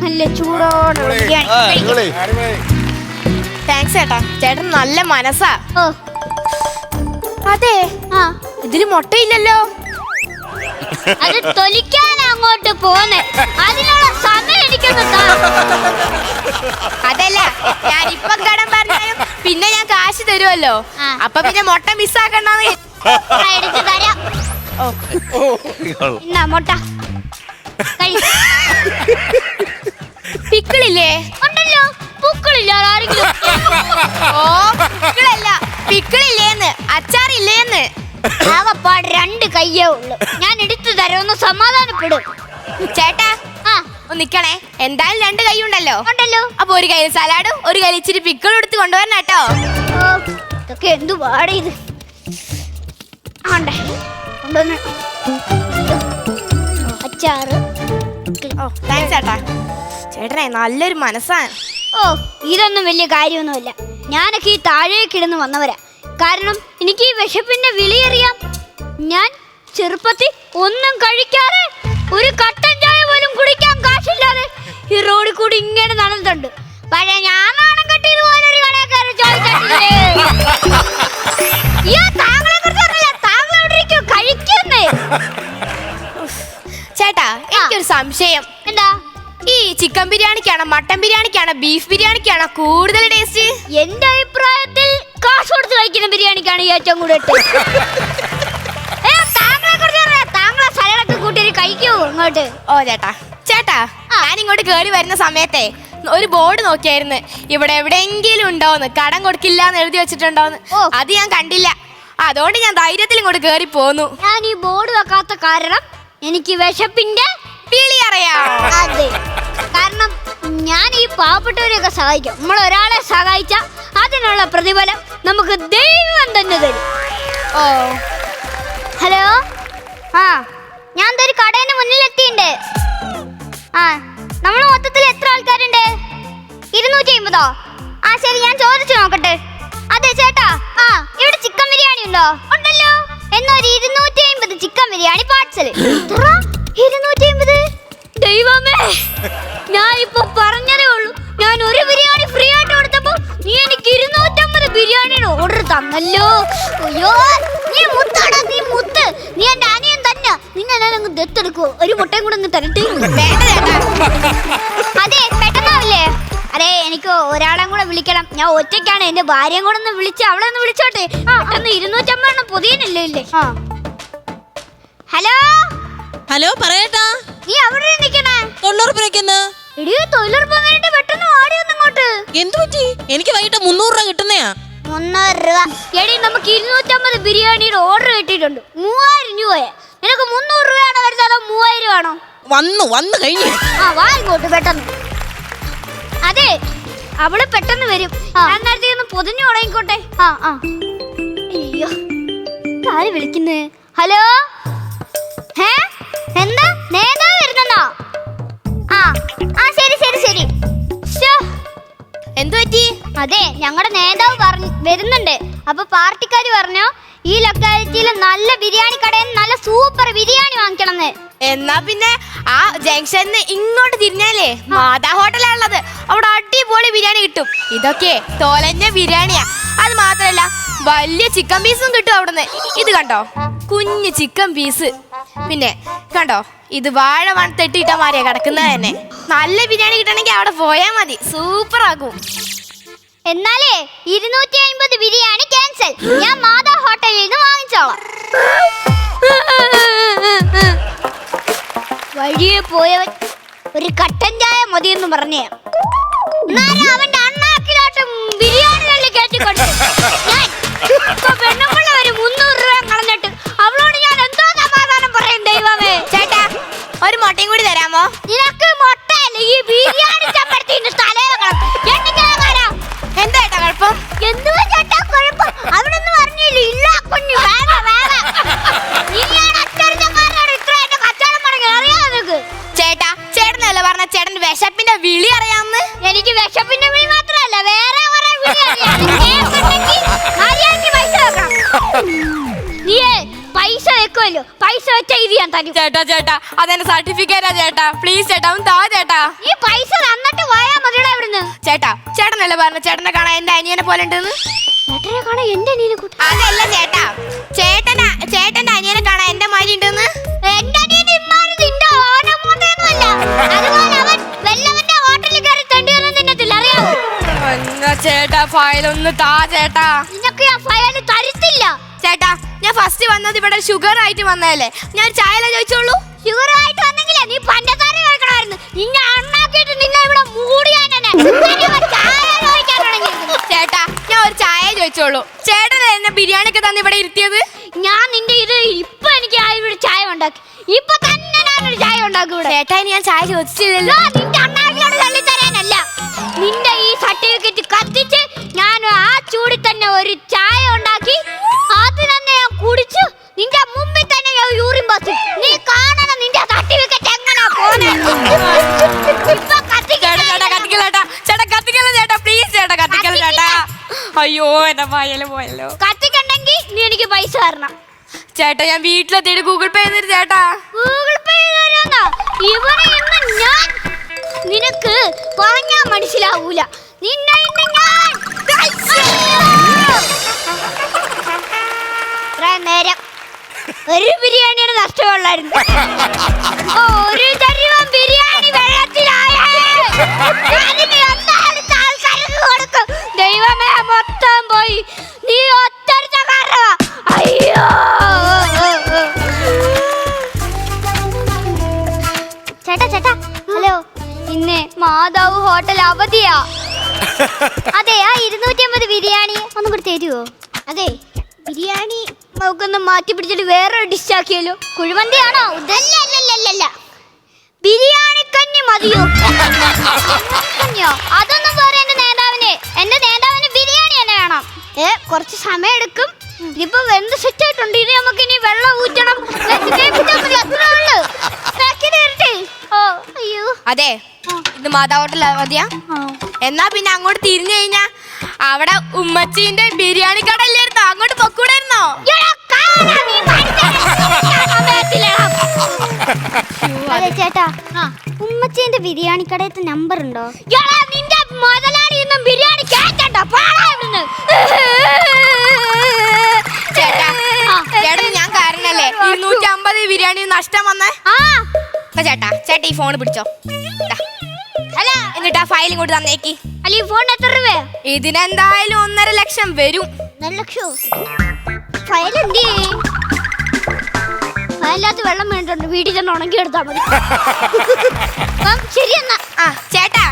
നല്ല ചൂടോടുള്ള ബിരിയാണി. താങ്ക്സ് ചേട്ടാ, ചേട്ടൻ നല്ല മനസ്സാ. ഓ അതെ, ഇതില് മുട്ടയില്ലല്ലോ. അത് തൊലിക്കാൻ അങ്ങോട്ട് പോന്നെ, അതിനുള്ള സമയം എനിക്കൊന്ന് താ. അതല്ല, ഞാൻ ഇപ്പൊ കടം പറഞ്ഞാലും പിന്നെ ഞാൻ കാശ് തരുമല്ലോ. അപ്പൊ പിന്നെ മുട്ട മിസ്സാക്കണ്ടെന്ന് എടുത്ത് തരാം. എന്നാ മുട്ട. പിക്കിളില്ലേ? ഉണ്ടല്ലോ. പൂക്കളില്ല ആരെങ്കിലും? ഓ പിക്കിളല്ല, പിക്കിളില്ലേന്ന്, അച്ചാറില്ലേന്ന്. ആകപ്പാട് 2 കയ്യേ ഉള്ളു. ഞാൻ എടുത്തു തരുമെന്ന് സമാധാനപ്പെടും. ചേട്ടാ ഒന്ന് നിക്കണേ. എന്തായാലും 2 കൈ ഉണ്ടല്ലോ. ഉണ്ടല്ലോ. അപ്പൊ ഒരു കയ്യിൽ സലാഡും ഒരു കയ്യിൽ ഇച്ചിരി പിക്കിളും എടുത്ത് കൊണ്ടുവരണം കേട്ടോ. ഇതൊക്കെ എന്തു പാടേ ഇത്. ആണ്ടേ കൊണ്ടുവന്ന് അച്ചാറ്. താങ്ക്സ് ചേട്ടാ, ചേട്ടനെ നല്ലൊരു മനസ്സാണ്. ഓ ഇതൊന്നും വലിയ കാര്യമൊന്നുമില്ല. ഞാനൊക്കെ ഈ താഴേക്കിടന്ന് വന്നവരാ. കാരണം എനിക്ക് ഈ വിശപ്പിന്റെ വിളിയറിയാം. ഞാൻ ചെറുപ്പത്തിൽ ഒന്നും കഴിക്കാതെ ഒരു കട്ടൻ ചായ പോലും കുടിക്കാൻ കാശില്ലാതെ ഈ റോഡിൽ കൂടി ഇങ്ങനെ നടന്നിട്ടുണ്ട്. പക്ഷേ ഞാൻ നാണം കെട്ടി ഇതുപോലൊരു കടക്കാരൻ ചോദിച്ചിട്ടില്ലേ. താങ്കളെ കുറിച്ചറിയില്ല. താങ്കൾ എവിടെ ഇരിക്കും കഴിക്കുന്നേ? ചേട്ടാ, എനിക്കൊരു സംശയം. എന്താ? ഈ ചിക്കൻ ബിരിയാണിക്കാണോ മട്ടൻ ബിരിയാണിക്കാണോ ബീഫ് ബിരിയാണിക്കാണോ കൂടുതൽ ടേസ്റ്റ്? എന്റെ അഭിപ്രായത്തിൽ കാശ് കൊടുത്ത് കഴിക്കുന്ന ബിരിയാണിക്കാണ് ഏറ്റവും കൂടുതൽ. താങ്കളെ സലാഡൊക്കെ കൂട്ടി കഴിക്കൂ ഇങ്ങോട്ട്. ഓ ചേട്ടാ, ചേട്ടാ ഞാൻ ഇങ്ങോട്ട് കേറി വരുന്ന സമയത്തെ ഒരു ബോർഡ് നോക്കിയായിരുന്നു, ഇവിടെ എവിടെയെങ്കിലും ഉണ്ടോന്ന്, കടം കൊടുക്കില്ല എന്ന് എഴുതി വെച്ചിട്ടുണ്ടോന്ന്. അത് ഞാൻ കണ്ടില്ല. അതുകൊണ്ട് ഞാൻ ധൈര്യത്തിൽ ഇങ്ങോട്ട് കേറി പോന്നു. ഞാൻ ഈ ബോർഡ് വെക്കാത്ത കാരണം എനിക്ക് വിശപ്പിന്റെ വിളി അറിയാം. അതെ, കാരണം ഞാൻ ഈ പാവപ്പെട്ടവരെയൊക്കെ സഹായിക്കും. നമ്മൾ ഒരാളെ സഹായിച്ച അതിനുള്ള പ്രതിഫലം നമുക്ക് ദൈവം തന്നെ തരും. ഓ ഹലോ, ഞാൻ ഒരു കടേന്റെ മുന്നിലെത്തിണ്ട്. നമ്മൾ മൊത്തത്തിൽ എത്ര ആൾക്കാരുണ്ട്? 250. ശരി, ഞാൻ ചോദിച്ചു നോക്കട്ടെ. അതെ ചേട്ടാ, ഇവിടെ ചിക്കൻ ബിരിയാണി ഉണ്ടോ? ഉണ്ടല്ലോ. എന്നൊരു 250 ചിക്കൻ ബിരിയാണി പാഴ്സൽ. 250? ദൈവമേ, ഞാൻ ഇപ്പൊ പറഞ്ഞതേ ഉള്ളൂ. ഞാൻ ഒരു ബിരിയാണി ഫ്രീ ആയിട്ട് കൊടുത്തപ്പോ നീ എനിക്ക് 250 ബിരിയാണിയുടെ ഓർഡർ തന്നല്ലോ. അയ്യോ, നീ മുത്താടാ, നീ മുത്ത്. നീ എന്റെ അനിയൻ തന്നെ. നിന്നെ ഞാൻ അങ്ങ് ദത്തെടുക്കോ? ഒരു മുട്ടയും കൂടെ ഒന്ന് തരട്ടെ? വേണ്ട ചേട്ടാ. അതെ, പെട്ടെന്നാവില്ലേ? അതെ, എനിക്ക് ഒരാളെ കൂടെ വിളിക്കണം. ഞാൻ ഒറ്റയ്ക്കാണ്. എന്റെ ഭാര്യയും കൂടെ ഒന്ന് വിളിച്ച് അവളെ ഒന്ന് വിളിച്ചോട്ടെ. പെട്ടെന്ന് 250 പുതിയനല്ലേ ഇല്ലേ? ഹലോ ഹലോ, പറയട്ടാ. നീ അവിടെ നിൽക്കണേ. തൊഴിലുറപ്പിനൊക്കെന്ന് തൊഴിലുറപ്പ് പെട്ടെന്ന് ഓടി വന്നിങ്ങോട്ട്. എന്തു പറ്റി? എനിക്ക് വൈകിട്ട് 300 രൂപ കിട്ടുന്നയാ. 300 രൂപ. എടി നമുക്ക് 250 ബിരിയാണിയുടെ ഓർഡർ കിട്ടിയിട്ടുണ്ട്. 3000 രൂപയെ. നിനക്ക് 300 രൂപയാണോ വരുന്നത് അതോ 3000 ആണോ? വന്നു കഴിഞ്ഞു. വാ ഇങ്ങോട്ട് പെട്ടെന്ന്. അതെ അവള് പെട്ടെന്ന് വരും. ഞാൻ നേരത്തെ ഒന്ന് പൊതിഞ്ഞു തുടങ്ങിക്കോട്ടെ. അയ്യോ ആര് വിളിക്കുന്നേ? ഹലോ എന്താ നേതാവ് വരുന്നോ? ശരി ശരി ശരി. എന്തു പറ്റി? അതെ ഞങ്ങളുടെ നേതാവ് വരുന്നുണ്ട്. അപ്പൊ പാർട്ടിക്കാര് പറഞ്ഞു ഈ ലൊക്കാലിറ്റിയിലെ നല്ല ബിരിയാണി കടയിൽ നിന്ന് നല്ല സൂപ്പർ ബിരിയാണി വാങ്ങിക്കണമെന്ന്. എന്നാ പിന്നെ ആ ജംഗ്ഷനിന്ന് ഇങ്ങോട്ട് തിരിഞ്ഞാലേ മാതാ ഹോട്ടലാണുള്ളത്. അവിടെ അടിപൊളി ബിരിയാണി കിട്ടും. ഇതൊക്കെ തോലഞ്ഞ ബിരിയാണിയാ. അത് മാത്രല്ല വലിയ ചിക്കൻ പീസും കിട്ടും അവിടുന്ന്. ഇത് കണ്ടോ, കുഞ്ഞ് ചിക്കൻ പീസ്. പിന്നെ കണ്ടോ, ഇത് വാഴ വണ്ണെട്ടിട്ട മാറിയാ കിടക്കുന്നത് തന്നെ. നല്ല ബിരിയാണി കിട്ടണമെങ്കിൽ അവിടെ പോയാൽ മതി, സൂപ്പർ ആകും. എന്നാലേ 250 ബിരിയാണി ക്യാൻസൽ. ഞാൻ മാതാ ഹോട്ടലിൽ നിന്ന് വാങ്ങിച്ചോളാം. വഴിയെ പോയവൻ ഒരു കട്ടൻ ചായ മതിയെന്ന് പറഞ്ഞേ അവന്റെ അണ്ണാക്കിലോട്ടും ബിരിയാണികളിൽ കയറ്റിക്കൊണ്ട് പെണ്ണുമുള്ള ഒരു 300 രൂപ കളഞ്ഞിട്ട് അവളോട് ഞാൻ എന്തോ സമാധാനം പറയും. ദൈവമേ. ചേട്ടാ ഒരു മുട്ടയും കൂടി തരാമോ? നിനക്ക് മുട്ടയല്ല ഈ ബിരിയാണി ചപ്പടത്തിന് തലവേക്കണം. എന്താ ചേട്ടാ കുഴപ്പം? എന്തുവാ ചേട്ടാ കുഴപ്പം? അവിടെ നിന്ന് പറഞ്ഞില്ല ഇല്ല കുഞ്ഞു വേഗം വേഗം. ചേട്ടാ ചേട്ടനല്ല പറഞ്ഞ ചേട്ടന്റെ വിശപ്പിന്റെ വിളി അറിയാമെന്ന്. എനിക്ക് വിശപ്പിന്റെ വിളി മാത്രമല്ല വേറെ കുറെ വിളി അറിയാം. പൈസ വെക്കണം. നീയേ പൈസ വെക്കുമല്ലോ, പൈസ വെച്ച ഇത് ഞാൻ തരും. ചേട്ടാ അതെന്റെ സർട്ടിഫിക്കറ്റാ ചേട്ടാ. പ്ലീസ് ചേട്ടാ ഒന്ന് താ ചേട്ടാ. ഈ പൈസ തന്നിട്ട് പോയാ മതിയുടെ ഇവിടുന്ന്. ചേട്ടനല്ല പറഞ്ഞ ചേട്ടനെ കാണാൻ എന്റെ അനിയനെ പോലെ ഉണ്ടെന്ന്. ചേട്ടനെ കാണാൻ എന്റെ അനിയനെ കൂട്ട. അതല്ല ചേട്ടാ, ചേട്ടന്റെ അനിയനെ കാണാൻ എന്റെ മാതിരി ഉണ്ടെന്ന്. എന്റെ അനിയൻ ഇമ്മാതിരി നിന്റെ ഓനമോട്ടൊന്നുമല്ല. അതുപോലെ അവൻ വല്ലവന്റെ ഹോട്ടലിൽ കയറി തെണ്ടിയൊന്നും തിന്നത്തില്ല, അറിയാമോ? ചേട്ടാ ഫയലൊന്ന് താ ചേട്ടാ. നിനക്ക് ഞാൻ ഫയൽ തരത്തില്ല. ചേട്ടാ ഞാൻ ഫസ്റ്റ് വന്നത് ഇവിടെ ഷുഗർ ആയിട്ട് വന്നതല്ലേ, ഞാൻ ചായ ചോദിച്ചോളൂ. ഷുഗർ ആയിട്ട് വന്നെങ്കിലേ നീ പഞ്ചസാര കഴിക്കണമായിരുന്നു. നിന്നെ അണ്ണാക്കിയിട്ട് നിന്നെ ഇവിടെ മൂടിയാൻ ചേട്ടാ ഞാൻ ഒരു ചായ ചോദിച്ചോളൂ. ചേട്ടൻ എന്നെ ബിരിയാണി ഒക്കെ തന്നെ ഇവിടെ ഇരുത്തിയത്. ഞാൻ നിന്റെ ഇത് ഇപ്പൊ എനിക്ക് ഇവിടെ ചായ ഉണ്ടാക്കി. ഇപ്പൊ തന്നെ ഞാനൊരു ചായ ഉണ്ടാക്കി ഇവിടെ. ചേട്ടാ ഞാൻ ചായ ചോദിച്ചില്ലല്ലോ. നിന്റെ അണ്ണാക്കിലോട് തള്ളി തരാനല്ല. നിന്റെ ഈ സർട്ടിഫിക്കറ്റ് കത്തിച്ച് ഞാൻ ആ ചൂടിൽ തന്നെ ഒരു ചായ ഉണ്ടാക്കി അത് തന്നെ ഞാൻ കുടിച്ചു. നിന്റെ മുമ്പിൽ തന്നെ ഞാൻ യൂറിൻ പാസ്. നീ കാണണം നിന്റെ സർട്ടിഫിക്കറ്റ് എങ്ങനാ പോണേ. അയ്യോ എന്റെ പായല് പോയല്ലോ. കത്തിക്കണ്ടെങ്കിൽ നീ എനിക്ക് പൈസ തരണം. ചേട്ടാ ഞാൻ വീട്ടിലെത്തിയിട്ട് ഗൂഗിൾ പേ ചെയ്തിട്ട് ചേട്ടാ. ഗൂഗിൾ പേ തരാന്നാ ഇവനെ ഇന്ന് ഞാൻ നിനക്ക് പറഞ്ഞാ മനസ്സിലാവൂല. നിന്നെ ഇന്ന് ഞാൻ നേരം ഒരു ബിരിയാണിയുടെ നഷ്ടമുള്ളായിരുന്നു. ഒരു തരുവം ബിരിയാണി വെള്ളത്തിലായേ ആൾക്കാർക്ക് കൊടുക്കും. ദൈവമേ മൊത്തം പോയി. നീ ഒറ്റ കാരണമാ. അയ്യോ ചേട്ടാ ഹലോ, ഇന്ന് മാതാവ് ഹോട്ടൽ അവധിയാ. അതെ ആ 250 ബിരിയാണി ഒന്നും കൂടി തരുവോ? അതെ ബിരിയാണി നമുക്കൊന്ന് മാറ്റി പിടിച്ചിട്ട് വേറെ ഡിഷ് ആക്കിയല്ലോ. കുഴിമന്തിയാണോ? അല്ല ബിരിയാണി കഞ്ഞി മതിയോ? കഞ്ഞിയോ? അതൊന്നും പോരാ എന്റെ നേതാവിന് ബിരിയാണി തന്നെ വേണം. കുറച്ച് സമയം എടുക്കും. ഇതിപ്പോ വെന്ത് സെറ്റ് ആയിട്ടുണ്ട്. ഇത് നമുക്ക് ഇനി വെള്ളം ഊറ്റണം. അതെ ഇത് മാതാ ഹോട്ടൽ മതിയാ. എന്നാ പിന്നെ അങ്ങോട്ട് തിരിഞ്ഞു കഴിഞ്ഞാ അവിടെ ഉമ്മച്ചീന്റെ ബിരിയാണി കട ഇല്ലായിരുന്നോ? അങ്ങോട്ട് പൊക്കൂടായിരുന്നോ? അതെ ചേട്ടാ, ഉമ്മച്ചീന്റെ ബിരിയാണി കടയത്തെ നമ്പർ ഉണ്ടോ? നിന്റെ മുതലാളിയൊന്നും ബിരിയാണി കേട്ടണ്ട. ചേട്ടാ ഞാൻ കാരണല്ലേ 250 ബിരിയാണി നഷ്ടം വന്നേ. ചേട്ടാ ഈ ഫോൺ പിടിച്ചോ. അല്ല എന്നിട്ട് ആ ഫയൽ ഇങ്ങോട്ട് തന്നേക്ക്. അല്ല ഈ ഫോൺ എത്ര രൂപ? ഇതിനെന്തായാലും 1.5 ലക്ഷം വരും. 1.5 ലക്ഷം ഫയൽ എന്ത്? അതിനകത്ത് വെള്ളം വേണ്ടിട്ടുണ്ട്, വീട്ടിൽ ചെന്ന് ഉണക്കി എടുത്താൽ മതി. അപ്പം ശരി എന്നാ. ആ ചേട്ടാ,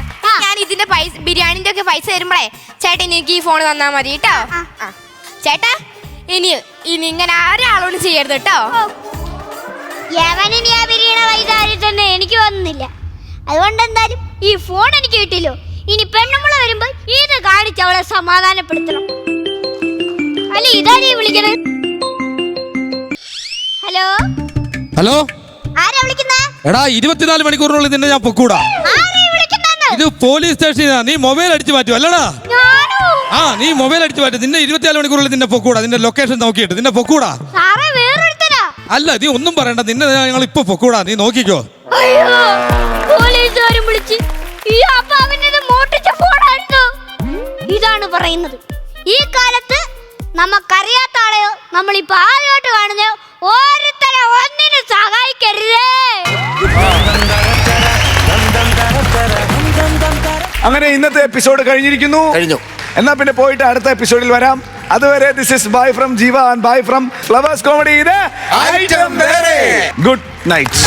ഞാൻ ഇതിന്റെ പൈസ, ബിരിയാണിന്റെ ഒക്കെ പൈസ തരുമ്പോഴേ ചേട്ടൻ എനിക്ക് ഈ ഫോൺ തന്നാ മതി കേട്ടോ. ചേട്ടാ, ഇനി ഇങ്ങനെ ഒരാളോട് ചെയ്യരുത് കേട്ടോ. യവനിനി ആ ബിരിയാണി പൈസ ആരിട്ടുണ്ട് എനിക്ക് വന്നില്ല. അതുകൊണ്ട് എന്തായാലും ഈ ഫോൺ എനിക്ക് കിട്ടില്ലോ. ഇനി പെണ്ണുമ്പള വരുമ്പോ ഇത് കാണിച്ച് അവളെ സമാധാനപ്പെടുത്തണം. അല്ല, ഇതാ നീ വിളിക്കണേ. ഹലോ ഹലോ, ആരാ വിളിക്കുന്നേ? എടാ 24 മണിക്കൂറിനുള്ളിൽ നിന്നെ ഞാൻ പൊക്കൂടാ. ഇത് പോലീസ് സ്റ്റേഷനാ. നീ മൊബൈൽ അടിച്ചു മാറ്റും അല്ലടാ? ആ, നീ മൊബൈൽ അടിച്ചു മാറ്റും. നിന്നെ 24 മണിക്കൂറിനുള്ളിൽ നിന്നെ പൊക്കൂടാ. നിന്റെ ലൊക്കേഷൻ നോക്കിയിട്ട് നിന്നെ പൊക്കൂടാ. അല്ല, നീ ഒന്നും പറയണ്ട, നിന്നെ ഞങ്ങൾ ഇപ്പൊ പൊക്കൂടാ. നീ നോക്കിക്കോ. പോലീസുകാരും വിളിച്ച് ഈ അപ്പാവിന്റെ മോട്ടിച്ച ഫോണായിരുന്നു. ഇതാണ് പറയുന്നത്, ഈ കാലത്ത് നമുക്കറിയാത്ത ആളെയോ നമ്മളിപ്പോ ആദ്യമായിട്ട് കാണുന്നയോ ഓരോരുത്തരെ ഒന്നിനും സഹായിക്കരുതേ. അങ്ങനെ ഇന്നത്തെ എപ്പിസോഡ് കഴിഞ്ഞിരിക്കുന്നു. എന്നാ പിന്നെ പോയിട്ട് അടുത്ത എപ്പിസോഡിൽ വരാം. അതുവരെ ദിസ് ഇസ് ബൈ ഫ്രം ജീവ and bye from flowers comedy. ഇത് ഐറ്റം വേറെ. Good night.